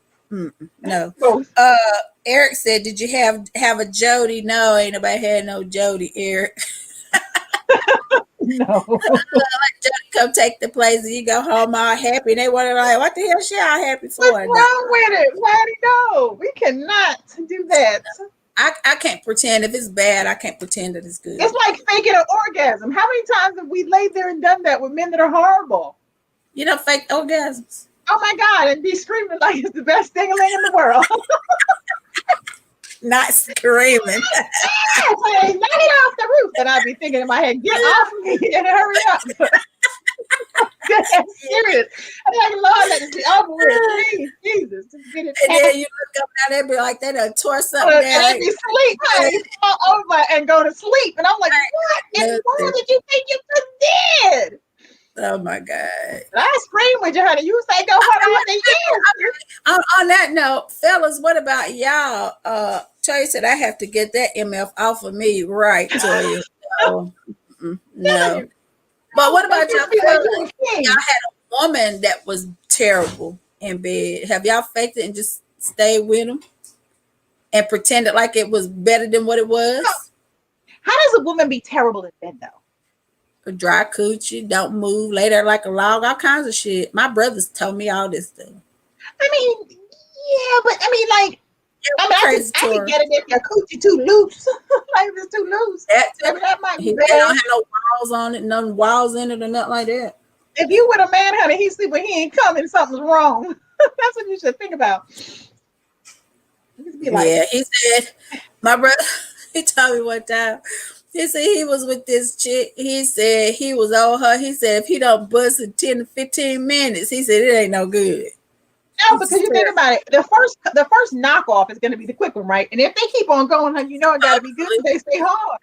No. Both. Eric said, "Did you have a Jody?" No, ain't nobody had no Jody. Eric, No. Jody come take the place, and you go home all happy. And they were like, "What the hell she all happy for?" What's wrong with it, Patty? No, we cannot do that. I can't pretend if it's bad. I can't pretend that it's good. It's like faking an orgasm. How many times have we laid there and done that with men that are horrible? You know, fake orgasms. Oh my God, and be screaming like it's the best thing-a-ling in the world. Not screaming. Yes, hey, knock it off the roof. And I'd be thinking in my head, get off me and hurry up. That's serious. I'm like, Lord, let it be over with. Please, Jesus, just get it. And then you look up now, they be like, they done tore something And down. I'd be sleep, honey, fall over and go to sleep. And I'm like, what in the world did you think you just did? Oh my God. And I scream with you, honey. You say go harder than you. On that note, fellas, what about y'all? Toya said I have to get that MF off of me, right, Toya? No. But what about y'all? Y'all had a woman that was terrible in bed. Have y'all faked it and just stayed with them and pretended like it was better than what it was? How does a woman be terrible in bed, though? A dry coochie, don't move, lay there like a log, all kinds of shit. My brothers told me all this stuff. I mean, yeah, but I mean, like, Crazy I can story. get it if your coochie too loose. Like if it's too loose. That might be He bad. don't have no walls on it, no walls in it or nothing like that. If you with a man, honey, he sleep when he ain't coming, something's wrong. That's what you should think about. Just be like, Yeah, he said, my brother, he told me one time, he said he was with this chick. He said he was on her. He said if he don't bust in 10 to 15 minutes, he said it ain't no good. no, because you think about it, the first knockoff is going to be the quick one, right? And if they keep on going, honey, you know it got to be good. They stay hard.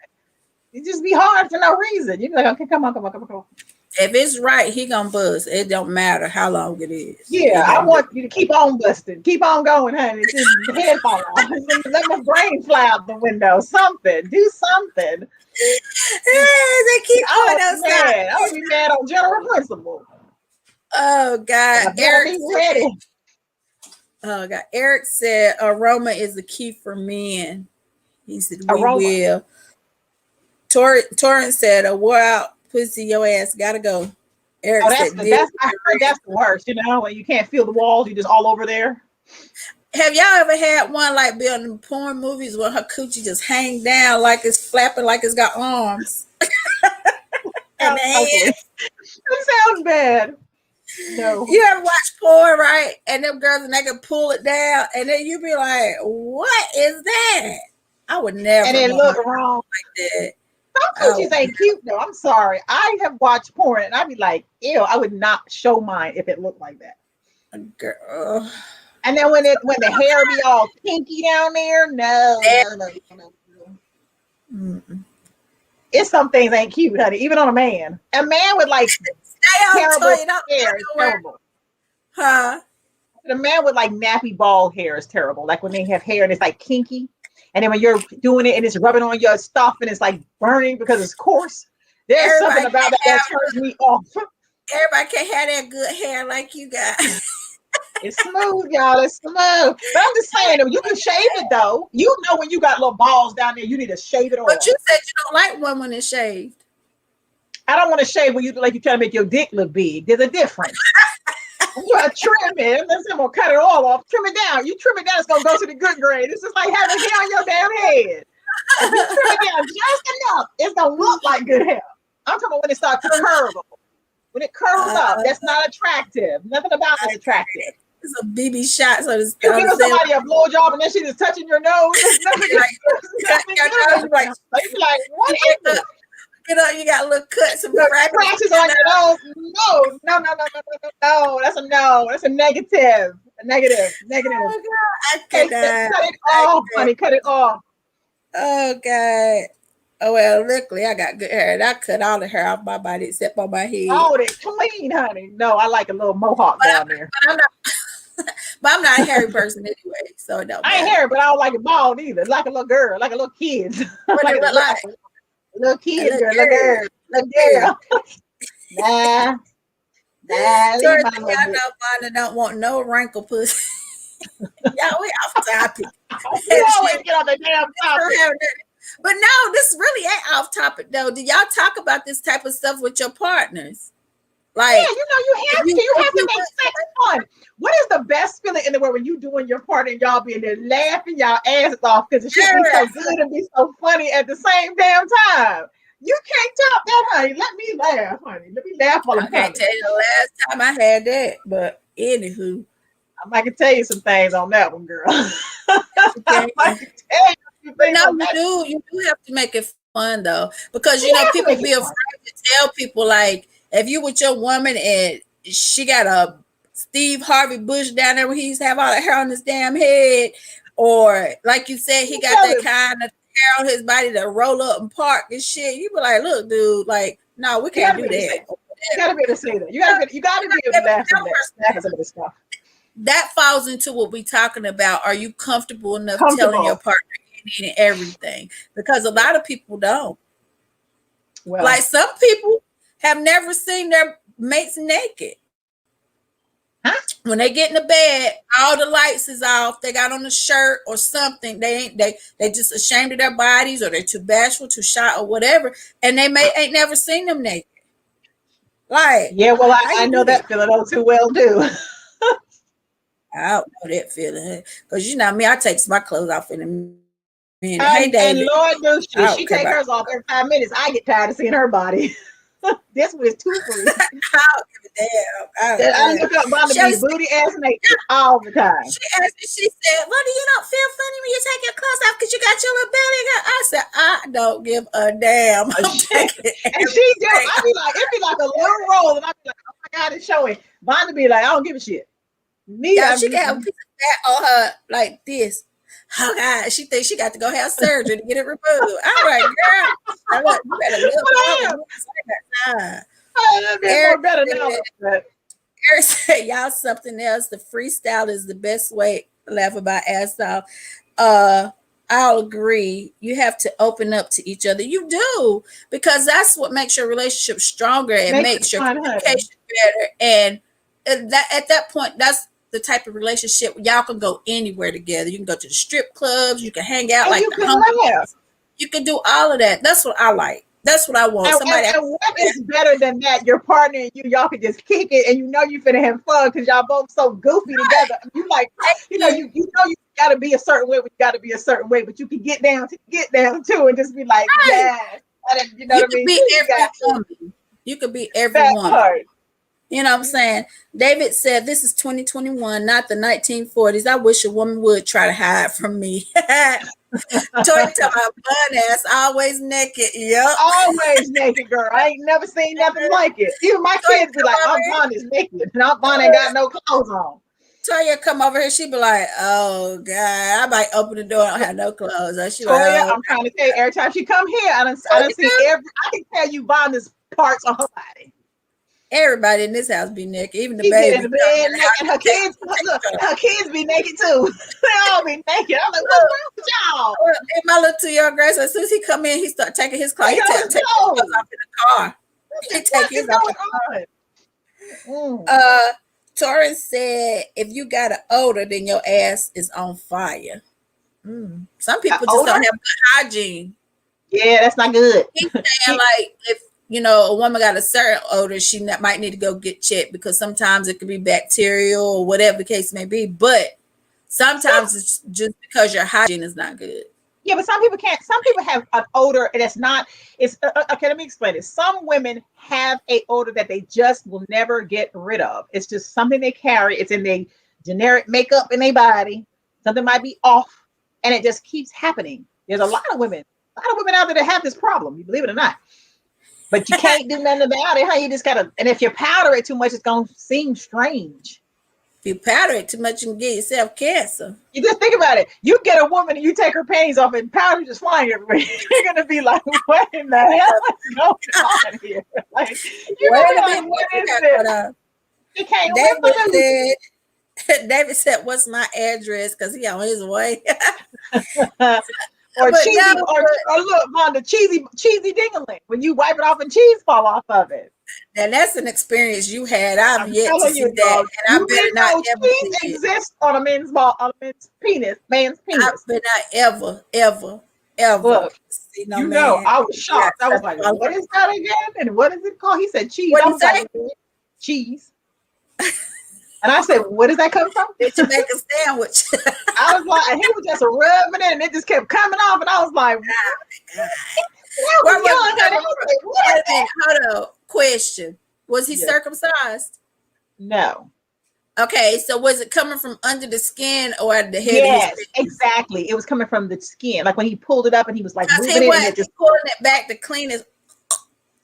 It just be hard for no reason. You be like, okay, come on. If it's right, he gonna buzz. It don't matter how long it is. Yeah, I want you to keep on busting. Keep on going, honey. Just the head fall off. Let my brain fly out the window. Something. Do something. They keep I going was outside. mad. I would be mad on general principle. Oh God, Eric. Be ready. Oh God, Eric said aroma is the key for men. He said we Aroma. will. Torrance said, "A wore out pussy, your ass gotta go." Eric Oh, said, I heard that's the worst. You know, when you can't feel the walls, you just all over there. Have y'all ever had one like be on the porn movies where her coochie just hang down like it's flapping like it's got arms? And the hand. It sounds bad. No. You ever watch porn, right? And them girls and they can pull it down, and then you be like, "What is that?" I would never. And it look wrong like that. Some coochies ain't cute though. I'm sorry. I have watched porn and I'd be like, ew, I would not show mine if it looked like that. Girl. And then when the hair be all kinky down there, no. Mm-mm. It's some things ain't cute, honey. Even on a man. A man with like terrible hair is terrible. Huh? The man with like nappy bald hair is terrible. Like when they have hair and it's like kinky. And then when you're doing it and it's rubbing on your stuff and it's like burning because it's coarse. There's something about that turns me off. Everybody can't have that good hair like you got. It's smooth, y'all. It's smooth. But I'm just saying, you can shave it though. You know when you got little balls down there, you need to shave it off. But you said you don't like one when it's shaved. I don't want to shave when you like you trying to make your dick look big. There's a difference. You gotta trim it. Unless I'm gonna cut it all off. Trim it down. You trim it down, it's gonna go to the good grade. It's just like having hair on your damn head. If you trim it down just enough, it's gonna look like good hair. I'm talking about when it starts to curl. When it curls up, that's not attractive. Nothing about it's attractive. It's a BB shot, so it's you give somebody a blowjob and then she just touching your nose. Like, what is it? Get up, you got little cuts and scratches on your nose. No. That's a no. That's a negative. A negative. Oh, God. Cut it off, honey. Cut it off. Oh, God. Oh, well, luckily I got good hair. And I cut all the hair off my body except on my head. Oh, they're clean, honey. No, I like a little mohawk down there. But I'm not a hairy person anyway, so no. I ain't hairy, but I don't like it bald either. Like a little girl, like a little kid. What it look like? Little kid, little girl. Nah. Y'all know Vonda don't want no wrinkle pussy. Y'all, we off topic. We always get on the damn topic. But no, this really ain't off topic though. Do y'all talk about this type of stuff with your partners? Like, yeah, you have to make sex fun. What is the best feeling in the world when you doing your part and y'all being there laughing y'all asses off because it should be so good and be so funny at the same damn time? You can't top that, honey. Let me laugh, honey. Let me laugh while I'm I can't tell you the last time I had that, but anywho, I can tell you some things on that one, girl. I can tell you. But no, you do have to make it fun though, because you know people be afraid to tell people like. If you with your woman and she got a Steve Harvey Bush down there where he's have all the hair on his damn head, or like you said, he got that kind of hair on his body to roll up and park and shit, you be like, look, dude, like, no, we can't do that. You gotta be able to say that. You gotta be able to laugh at some of this stuff. That falls into what we're talking about. Are you comfortable enough telling your partner any and everything? Because a lot of people don't. Well, like some people have never seen their mates naked. Huh? When they get in the bed, all the lights is off. They got on a shirt or something. They just ashamed of their bodies, or they're too bashful, too shy, or whatever. And they ain't never seen them naked. Like, yeah, well, I know that feeling all too well too. I don't know that feeling, because you know me, I take my clothes off in a minute. Hey, David. And Lord knows she take hers off every 5 minutes. I get tired of seeing her body. This one is too free. I don't give a damn. I look up Vonda booty ass naked all the time. She said, "Well, do you don't feel funny when you take your clothes off because you got your little belly?" I said, "I don't give a damn." And she do. I be like, it be like a little roll, and I be like, "Oh my God, it's showing." Vonda be like, "I don't give a shit." She got a piece of fat on her like this. Oh God, she thinks she got to go have surgery to get it removed. I'm like, girl, look, you better live. Eric said, y'all something else. The freestyle is the best way to laugh about ass off. I'll agree. You have to open up to each other. You do, because that's what makes your relationship stronger and makes your communication better. And that at that point, that's the type of relationship y'all can go anywhere together. You can go to the strip clubs, you can hang out, and like the homies. You can do all of that. That's what I like. That's what I want. And what is better than that? Your partner and y'all can just kick it, and you know you finna have fun because y'all both so goofy together. You like, you know you gotta be a certain way. You gotta be a certain way, but you can get down too, and just be like, yeah. You know what I mean? You could be every woman. You know what I'm saying? David said, this is 2021, not the 1940s. I wish a woman would try to hide from me. Toy to my bun ass, always naked. Yep. Always naked, girl. I ain't never seen nothing like it. Even my kids be like, I'm Vaughn is naked, and I'm Vaughn ain't got no clothes on. Toya come over here, she be like, oh God, I might open the door, I don't have no clothes. She Toya, like, I'm trying to tell you, every time she come here, I done see I can tell you Vonda's parts on her body. Everybody in this house be naked, even the She baby. in the bed naked, and her kids, look, her kids be naked too. They all be naked. I'm like, what's wrong with y'all? And my little 2-year-old grandson, as soon as he come in, he start taking his clothes. He take his clothes off in the car. He take his off in the car. Torrance said, if you got an odor, then your ass is on fire. Some people just don't have good hygiene. Yeah, that's not good. He's saying like if a woman got a certain odor, she might need to go get checked because sometimes it could be bacterial or whatever the case may be. But sometimes it's just because your hygiene is not good. Yeah, but some people can't. Some people have an odor that's not. It's okay. Let me explain it. Some women have a odor that they just will never get rid of. It's just something they carry. It's in their generic makeup in their body. Something might be off, and it just keeps happening. There's a lot of women out there that have this problem. You believe it or not, but you can't do nothing about it. Huh? You just gotta. And if you powder it too much, it's gonna seem strange. If you powder it too much, you can get yourself cancer. You just think about it. You get a woman and you take her panties off and powder just flying everywhere. You're gonna be like, what in the hell is going on here? Like, you're gonna be like, what is this? You can't David said, what's my address? Because he on his way. Or cheesy, or look, Vonda, cheesy dingling. When you wipe it off and cheese fall off of it. And that's an experience you had. I'm yet to see that, and I better not ever cheese exist on a man's penis. I better not ever. Look, see no man. I was shocked. I was like, what is that again? And what is it called? He said cheese. What did he say? Cheese. And I said, where does that come from? Did you make a sandwich? I was like, and he was just rubbing it, and it just kept coming off, and I was like, hold on. Question. Was he circumcised? No. Okay, so was it coming from under the skin or at the head? Yes, exactly. It was coming from the skin. Like when he pulled it up and he was like moving it. And just pulling it back to clean it.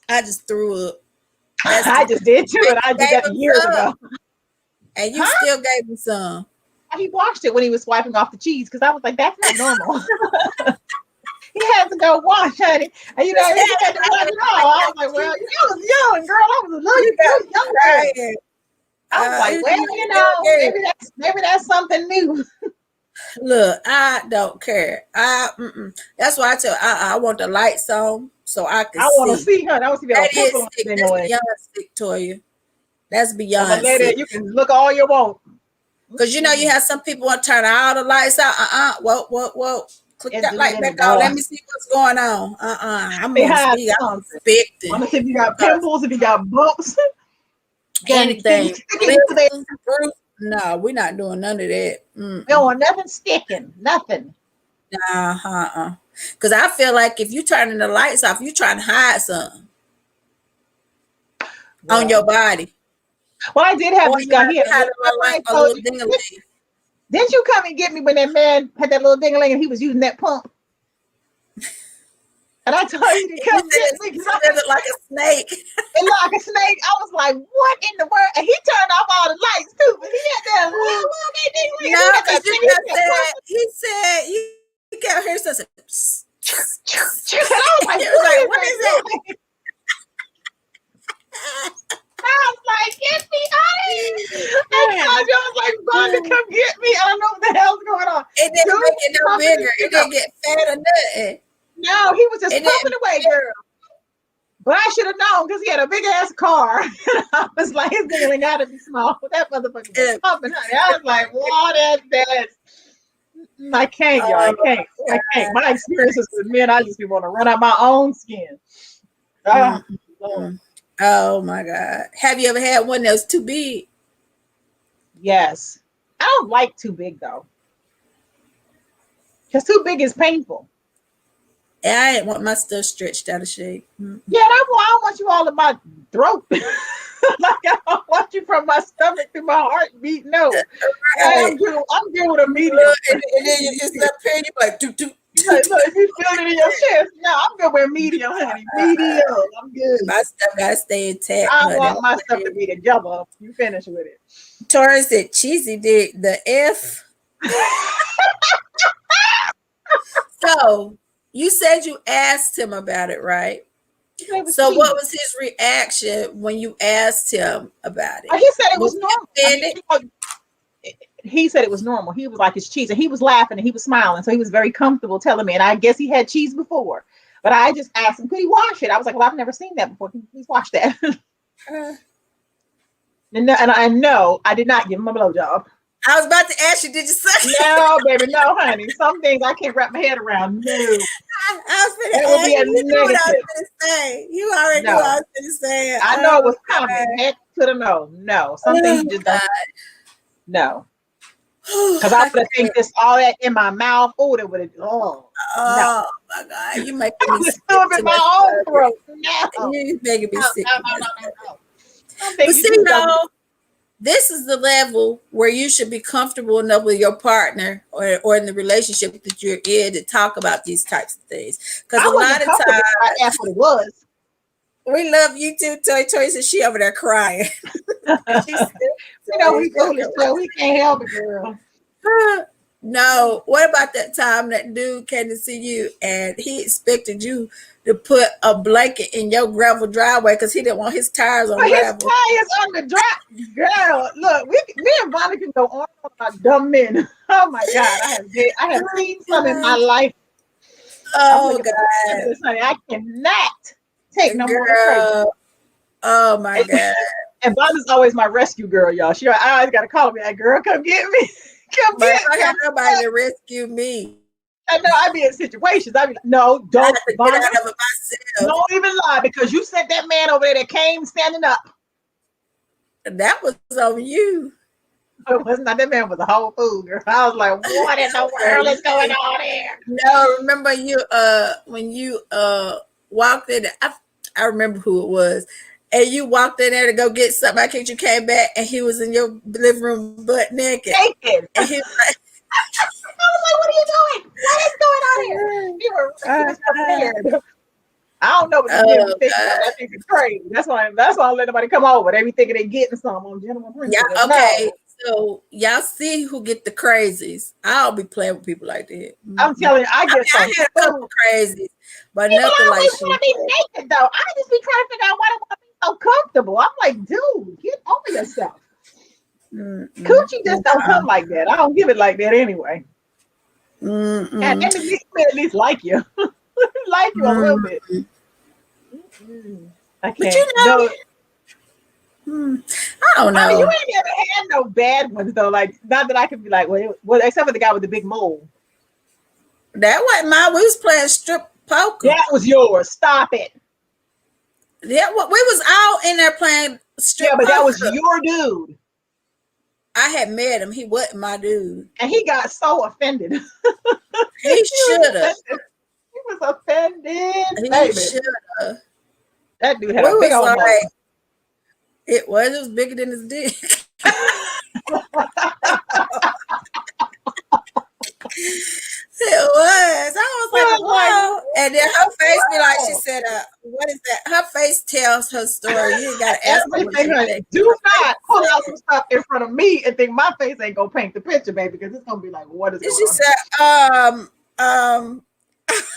I just threw up. I just did too, and I did that years ago. And you still gave him some. He washed it when he was wiping off the cheese because I was like, that's not normal. He had to go wash, honey. And he had to run it off. I was like, well, you was young, girl. I was a little younger. I was like, well, maybe that's something new. Look, I don't care. That's why I tell I want the lights on so I can see. I want to see her. I want to see that is sick. That's beyond sick, Toya. That's beyond sick. You can look all you want. Because you have some people want to turn all the lights out. Whoa. Click that light back on. Let me see what's going on. I'm going to see. I'm expecting. I'm going to see if you got pimples, if you got bumps. Anything. No, we're not doing none of that. No, nothing sticking. Nothing. Because I feel like if you turning the lights off, you're trying to hide something on your body. Well, I did have this guy here. Didn't you come and get me when that man had that little ding-a-ling and he was using that pump? And I told you to come get me. It looked like a snake. It looked like a snake. I was like, what in the world? And he turned off all the lights too. But he had that little ding-a-ling. No, because he said, you can't hear something. I was like, what is that? I was like, get me out of here. I was like, Vonda, come get me. I don't know what the hell's going on. It didn't make it no bigger. It didn't get fat or nothing. No, he was just pumping away, girl. But I should have known because he had a big ass car. I was like, his nigga got to be small. That motherfucker was pumping, honey. I was like, what is this? I can't, y'all. I can't. I can't. My experiences with men, I just be want to run out my own skin. Ah, Lord. Oh my God. Have you ever had one that was too big? Yes. I don't like too big though. Because too big is painful. And I didn't want my stuff stretched out of shape. Yeah, I don't want you all in my throat. Like I don't want you from my stomach to my heartbeat. No. I'm good with a medium. And then it's up here and you're like, doo, doo. Look, if you feel it in your chest, no, I'm good with medium, honey. Medium. I'm good. My stuff gotta stay intact. I want my stuff to be together. You finish with it. Taurus said cheesy did the F. So you said you asked him about it, right? So what was his reaction when you asked him about it? He said it was normal. Offended? He said it was normal. He was like, it's cheese. And he was laughing and he was smiling. So he was very comfortable telling me. And I guess he had cheese before. But I just asked him, could he wash it? I was like, well, I've never seen that before. Can you please wash that? And I know I did not give him a blowjob. I was about to ask you, did you suck? No, baby, no, honey. Some things I can't wrap my head around. No. I was finna It would be a ask you. You knew what I was negative. finna say. You already No. knew what I was finna say. I know it was Oh, coming. Heck to the no. No. Some things you just don't. No. God. Because I would have think this all that in my mouth. Oh, that would have. Oh. Oh my God, you making I me was sick still to in my my own stomach. throat. No. You making me sick. to my No. stomach. Some But things you see, just don't- no, this is the level where you should be comfortable enough with your partner or in the relationship that you're in to talk about these types of things. Because I a lot wasn't of comfortable times, when I asked what it was. we love you too, Toy says she over there crying. She's You know, we foolish, so we can't help it, girl. No, what about that time that dude came to see you and he expected you to put a blanket in your gravel driveway because he didn't want his tires on But his gravel? tires on the drive. Girl, look, me and Bonnie can go on about dumb men. Oh my God, I have seen some in my life. Oh I'm looking for God, evidence, honey. I cannot take no more crazy. girl. Oh my God. And Bonnie's always my rescue girl, y'all. I always got to call me like, girl, come get me. Come But get I me. got nobody to rescue me. I know I be in situations. I be like, no, I don't, have to get Bonnie. out of it myself. Don't even lie because you sent that man over there that came standing up. That was on you. It was not that man was a whole fool, girl. I was like, what in the world is going on here? No, remember you when you walked in, I remember who it was. And you walked in there to go get something. I think you came back and he was in your living room butt naked. Naked. And he was like, I was like, what are you doing? What is going on here? He was prepared. I don't know what the men be thinking about. I think it's crazy. That's why I don't let nobody come over. They be thinking they getting something on Gentleman Princess. yeah, okay. So y'all see who get the crazies. I don't be playing with people like that. I'm telling you, I get I had a couple crazies, but people nothing like always she. want to be naked though. I just be trying to figure out why they want to be so comfortable. I'm like, dude, get over yourself. Coochie just don't come like that. I don't give it like that anyway. And at least like you. Like you a little bit. I can't. But you know, I don't know. I mean, you ain't never had no bad ones though. Like, not that I could be like, well, except for the guy with the big mole. That wasn't mine. We was playing strip poker. That was yours. Stop it. Yeah, we was all in there playing strip Yeah, but that was poker. your dude. I had met him. He wasn't my dude. And he got so offended. He should have. He was offended. He Baby. should have. That dude had a big old mole. It was bigger than his dick. It was. I was like, wow. And then her face be like, she said, what is that? Her face tells her story. You ain't got to ask her what she Everything, think. do not pull out some stuff in front of me and think my face ain't gonna paint the picture, baby, because it's gonna be like, what is And going she on? said,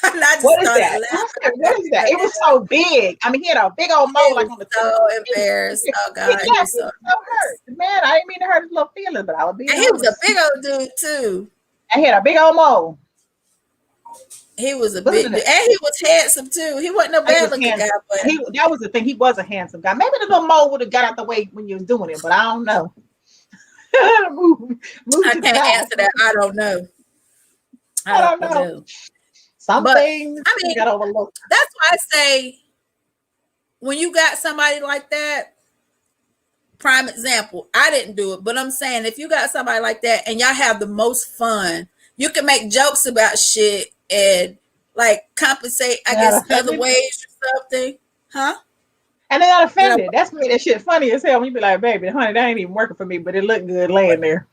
and I just What is started that? laughing. I said, what is that? It was so big. I mean, he had a big old mole like on the so embarrassed. Oh God, Exactly. he was so hurt. Man, I didn't mean to hurt his little feelings, but I was being and he was a honest. big old dude too. And he had a big old mole. He was a Look big at dude. that. And he was handsome too. He wasn't a He was bad looking guy, handsome. but That was the thing. He was a handsome guy. Maybe the little mole would have got out the way when you was doing it, but I don't know. move I to the can't side. answer that. I don't know. I I don't don't know. know. Some But things I you mean, gotta overlook. that's why I say when you got somebody like that, prime example, I didn't do it, but I'm saying if you got somebody like that and y'all have the most fun, you can make jokes about shit and like compensate, I Not guess, other offended. ways or something. Huh? And they're not Did I, offended. That's made that shit funny as hell when you be like, baby, honey, that ain't even working for me, but it looked good laying there.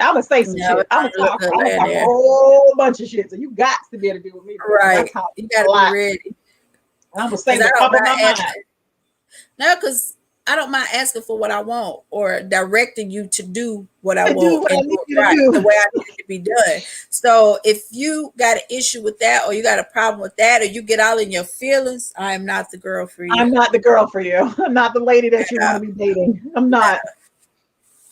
I'm gonna say some no, shit. it don't look good I'm gonna laying talk a there. whole bunch of shit. So you got to be able to deal with me because I Right. talk You a got to be lot. ready. And I'm gonna say Because I what's don't top of my mind mind. asking. No, because I don't mind asking for what I want or directing you to do what I To do want what I and need do you it to right the do. way I need it to be done. So if you got an issue with that or you got a problem with that or you get all in your feelings, I am not the girl for you. I'm not the girl for you. I'm not the lady that you No, want to be dating. I'm not.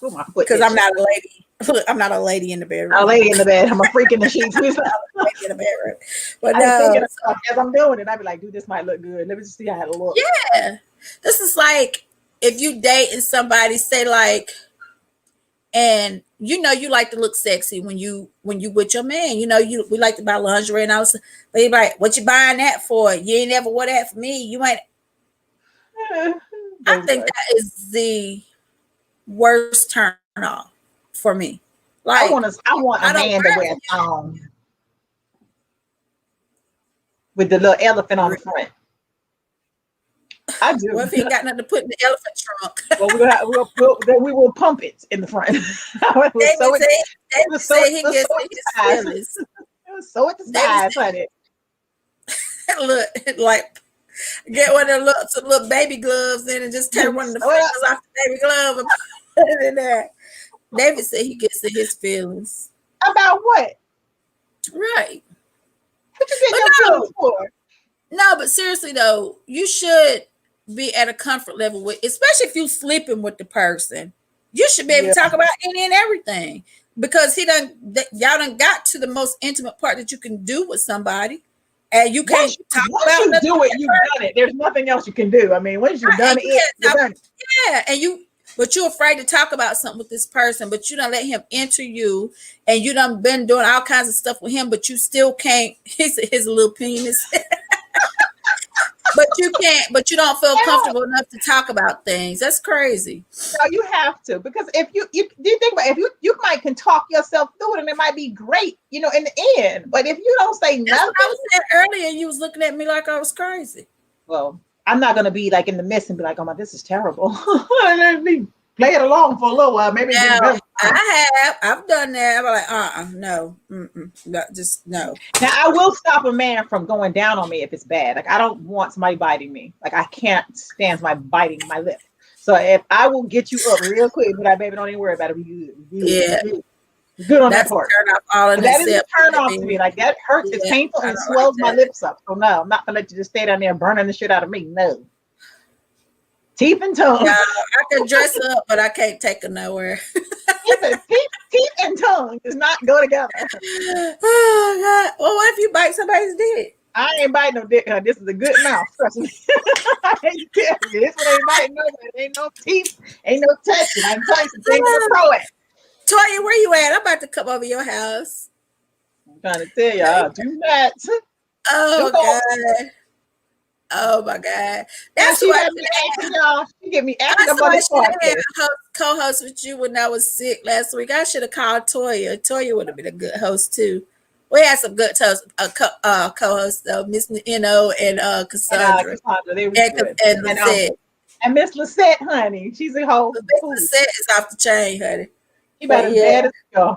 Oh, my foot because I'm itching. not a lady. I'm not a lady in the A bedroom. lady in the bed. I'm a freak in the sheets. Lady in the bedroom. But I be thinking no, of stuff as I'm doing it. I be like, dude, this might look good. Let me just see how it looks. yeah. This is like if you dating somebody, say like, and you know you like to look sexy when you with your man. You know we like to buy lingerie and I was but he like, what you buying that for? You ain't never wore that for me. You ain't. I Baby think boy. that is the worst turn off for me. I Like want a I don't man to wear wear a thong with the little elephant on it. the front. I do. What if he ain't got nothing to put in the elephant trunk? Well, we will pump it in the front. it was so David it, said, it David was so said it he was gets so in at the his size. feelings. It was so at the David size, honey. said, look, like get one of the little baby gloves in and just tear one of the Sew it up. fingers off the baby glove and put it in there. David said he gets in his feelings. About what? Right. What you getting But your no, feelings for? no, but seriously though, you should be at a comfort level with, especially if you sleeping with the person. You should be able Yeah. to talk about any and everything because y'all done got to the most intimate part that you can do with somebody, and you can't talk Once about you nothing do it, with you've done it. There's nothing else you can do. I mean, once you've her, done and you it, can't you've talk. done it. Yeah, but you're afraid to talk about something with this person, but you don't let him enter you, and you done been doing all kinds of stuff with him, but you still can't. His little penis. But you don't feel comfortable enough to talk about things. That's crazy. No, you have to, because if you do you think about it, if you might can talk yourself through it and it might be great, in the end. But if you don't say That's nothing, what I was saying earlier. You was looking at me like I was crazy. well, I'm not gonna be like in the midst and be like, oh my, this is terrible. Let me play it along for a little while. Maybe it gets Now better. I've done that. I'm like, no, no, just no. Now I will stop a man from going down on me if it's bad. Like I don't want somebody biting me. Like I can't stand somebody biting my lip. So if I will get you up real quick, but I baby don't even worry about it. We good. Yeah, Good on that that's a part. turn off all in That is a itself. turn off to me. Like that hurts. It's Yeah, painful I and it don't like swells my that. lips up. So no, I'm not gonna let you just stay down there burning the shit out of me. No. Teeth and tongue. No, I can dress up, but I can't take her nowhere. teeth and tongue does not go together. Oh God! Well, what if you bite somebody's dick? I ain't biting no dick. This is a good mouth. Trust me. I hate to tell you, this one ain't biting nobody. Ain't no teeth. Ain't no touching. I can tell you some things with a pro at. Toya, where you at? I'm about to come over your house. I'm trying to tell y'all, do not. Oh Don't go. God! Oh my God! And That's she why got me acting, y'all. She get me acting that's up on why I this should have had podcast. a co-host with you when I was sick last week. I should have called Toya. Toya would have been a good host too. We had some good co-hosts though, Miss and Cassandra Cassandra, they was and good. Lisette. And Miss Lisette, honey, she's a whole fool. Lisette is off the chain, honey. She about as bad as go.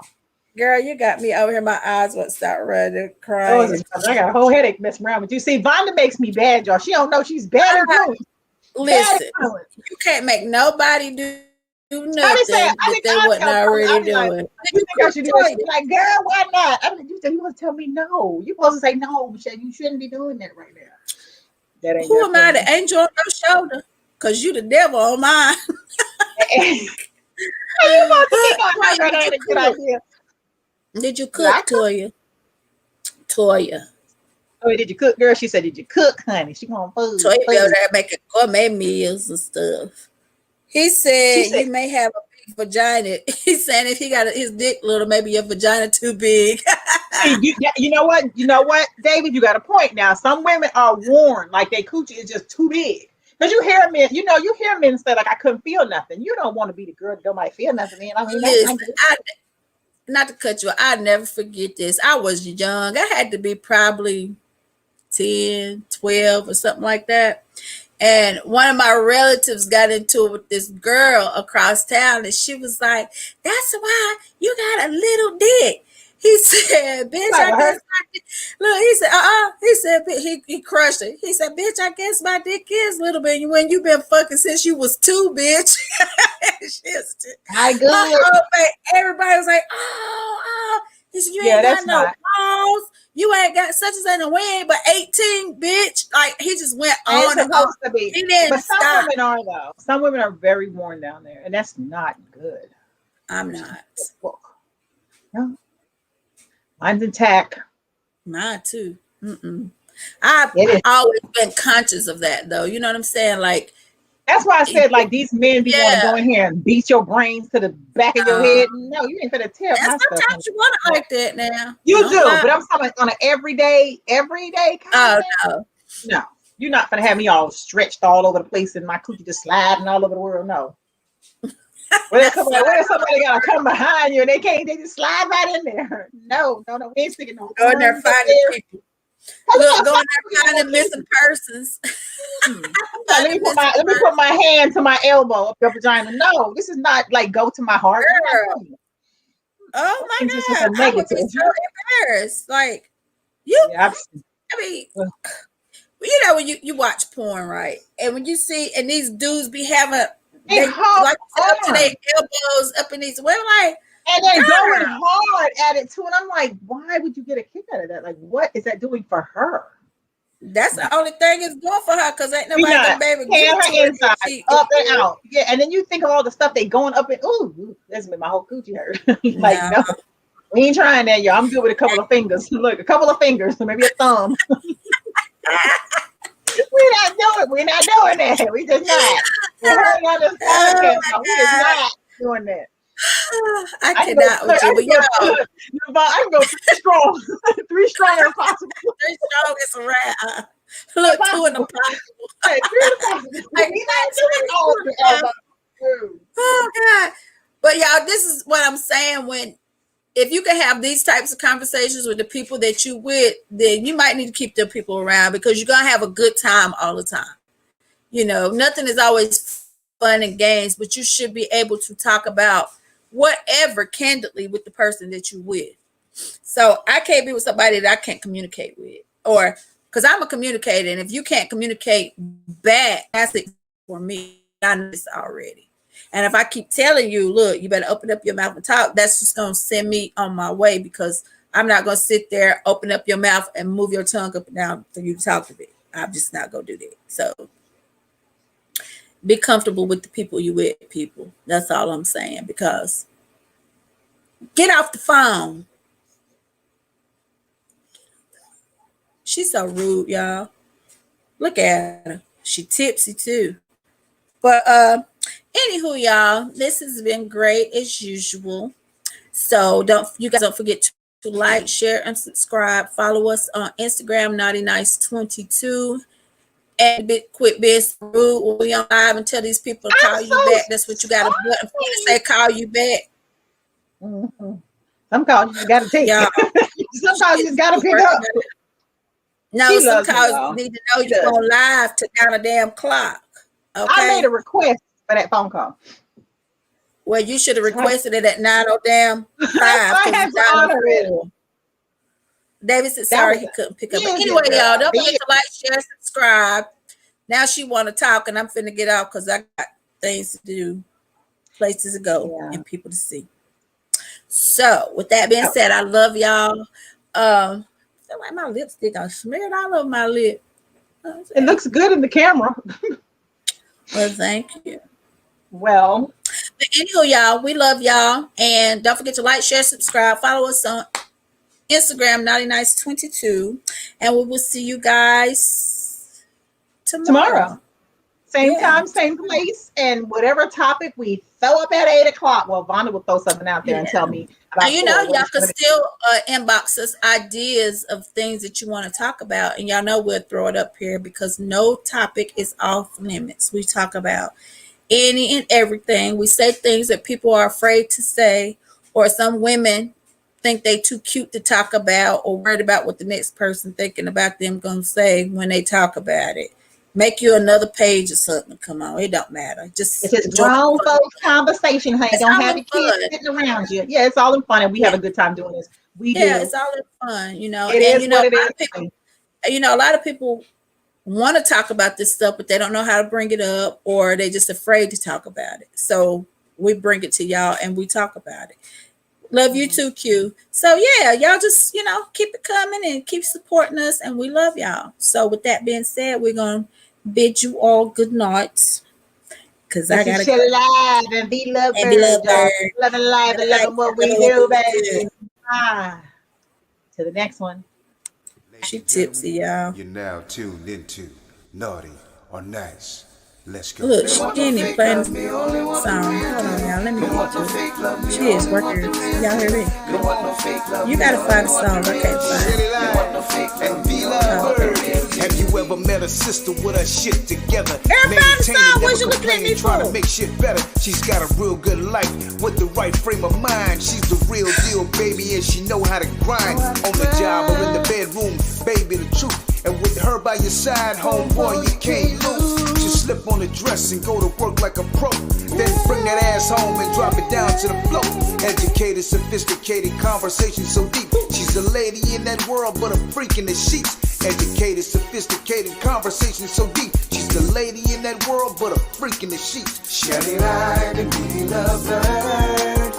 Girl, you got me over here. My eyes won't stop running, Oh, crying. I got a whole headache messing around with you. See, Vonda makes me bad, y'all. She don't know she's bad influence. Listen, you can't make nobody do nothing that they wasn't already doing. You think I should do it? She'd be like, girl, why not? I mean, you want to tell me no. You're supposed to say no, Michelle. You shouldn't be doing that right now. That ain't Who am I, the angel on your shoulder? Because you the devil on mine. You want to think that ain't a good idea. Did you cook, Toya? Toya. Oh, did you cook, girl? She said, did you cook, honey? She want food. Toya be over there making gourmet meals and stuff. He said you may have a big vagina. He's saying if he got his dick little, maybe your vagina too big. See, you know what? You know what, David? You got a point now. Some women are worn, like their coochie is just too big. Because you hear men, you hear men say, like, I couldn't feel nothing. You don't want to be the girl that nobody feel nothing. Man. I mean, Listen, not to cut you off, I'll never forget this. I was young. I had to be probably 10, 12 or something like that. And one of my relatives got into it with this girl across town, and she was like, "That's why you got a little dick." He said, "Bitch, I guess my dick." Look, he said, He said, he crushed it. He said, "Bitch, I guess my dick is little bit when you been fucking since you was 2, bitch." I good. Everybody was like, "Oh." He said, "You ain't got no balls. You ain't got such as in a win, but 18, bitch." Like, he just went on and on. To be. He didn't but stop. Some women are, though. Some women are very worn down there, and that's not good. I'm not. No. Mine's intact. Mine too. I've always been conscious of that, though. You know what I'm saying? Like, that's why I said, like, these men be want to go in here and beat your brains to the back of your head. No, you ain't finna tell. Sometimes you want it like that now. You do, but I'm talking on an everyday kind of. No, you're not gonna have me all stretched all over the place and my coochie just sliding all over the world. No. Where somebody gotta come behind you and they just slide right in there. No, we ain't sticking no. Go in there finding people. Look, going there finding missing persons. Let me put my hand to my elbow up your vagina. No, this is not like go to my heart. Oh my God, I would be so embarrassed. Like, you. Yeah, I mean, you know when you watch porn, right? And when you see and these dudes be having they like up to their elbows up in these women, like, and they're going hard at it too. And I'm like, why would you get a kick out of that? Like, what is that doing for her? That's the only thing it's doing for her, because ain't nobody gonna be able to get her inside, up and out. Yeah, and then you think of all the stuff they going up and that's made my whole coochie hurt. Like, no, we ain't trying that, y'all. I'm good with a couple of fingers. Look, a couple of fingers, maybe a thumb. We're not doing that. We just not. We're on this podcast. We is not doing that. I cannot with you, but y'all. I can go 3 strong. 3 strong if possible. 3 strong is a wrap. Look, 2 in the possible. Oh God. But y'all, this is what I'm saying. If you can have these types of conversations with the people that you with, then you might need to keep them people around, because you're going to have a good time all the time. You know, nothing is always fun and games, but you should be able to talk about whatever candidly with the person that you with. So I can't be with somebody that I can't communicate with, or because I'm a communicator, and if you can't communicate back, that's it for me. I know this already. And if I keep telling you, look, you better open up your mouth and talk, that's just going to send me on my way, because I'm not going to sit there, open up your mouth and move your tongue up and down for you to talk to me. I'm just not going to do that. So be comfortable with the people you with, people. That's all I'm saying, because get off the phone. She's so rude, y'all. Look at her. She tipsy too. But anywho, y'all, this has been great as usual. So you guys don't forget to like, share, and subscribe. Follow us on Instagram, NaughtyNice22. And quit being so rude when we on live and tell these people to call you back. That's what you got to button for to say call you back. Mm-hmm. Some calls you got to take. Some calls you just got to pick up. No, some calls need to know you're on live to down a damn clock. Okay? I made a request for that phone call. Well, you should have requested it at 9:05. I had to honor it. David said sorry he couldn't pick up. But anyway, y'all, don't forget to like, share, subscribe. Now she want to talk, and I'm finna get off because I got things to do, places to go, and people to see. So, with that being said, I love y'all. I feel like my lipstick, I smeared all over my lip. It looks good in the camera. Well, thank you. Well, but anywho, y'all, we love y'all, and don't forget to like, share, subscribe, follow us on Instagram, NaughtyNice22, and we will see you guys tomorrow. Same time, same place, and whatever topic we throw up at 8 o'clock. Well, Vonda will throw something out there and tell me about And you know, 4, y'all can still inbox us ideas of things that you want to talk about. And y'all know we'll throw it up here because no topic is off limits. We talk about any and everything. We say things that people are afraid to say, or some women think they too cute to talk about, or worried about what the next person thinking about them gonna say when they talk about it. Make you another page or something. Come on, it don't matter. Just It's just enjoy the grown fun. folks conversation, honey. It's Don't all have in your kids fun. sitting around you. Yeah, it's all in fun, and we have a good time doing this. We Yeah, do. it's all in fun, you know. It And is you know, what a it lot of is. people, a lot of people want to talk about this stuff, but they don't know how to bring it up, or they just afraid to talk about it. So we bring it to y'all and we talk about it. Love you too, Q. So yeah, y'all just, keep it coming and keep supporting us, and we love y'all. So with that being said, we're gonna bid you all good night, because I This gotta is go Shelly Live and be love and be bird, loved. y'all. Loving life and loving what we do, baby. To the next one. She tipsy, y'all. You're now tuned into Naughty or Nice. Let's go. Look, she ain't even playing the song. Hold on, y'all. Let me get to it. She is working. Y'all hear me? You gotta find a song. I can't find it. Have you ever met a sister with her shit together? Everybody Maintaining, song, what never you looking at me complaining, trying for? to make shit better. She's got a real good life with the right frame of mind. She's the real deal, baby, and she know how to grind. On the job or in the bedroom, baby, the truth. And with her by your side, homeboy, you can't lose. Just slip on the dress and go to work like a pro. Then bring that ass home and drop it down to the floor. Educated, sophisticated, conversation so deep. She's a lady in that world, but a freak in the sheets. Educated, sophisticated, conversation so deep. She's the lady in that world, but a freak in the sheets. Shelly Live and be love bird.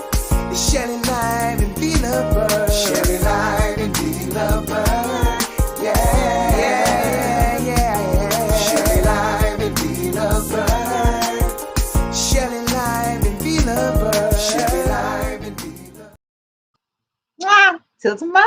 Shelly Live and be love bird. Shelly Live and be love bird. Yeah. Shelly Live and be love bird. Shelly Live and be love bird. Shelly Live and be love. Till tomorrow.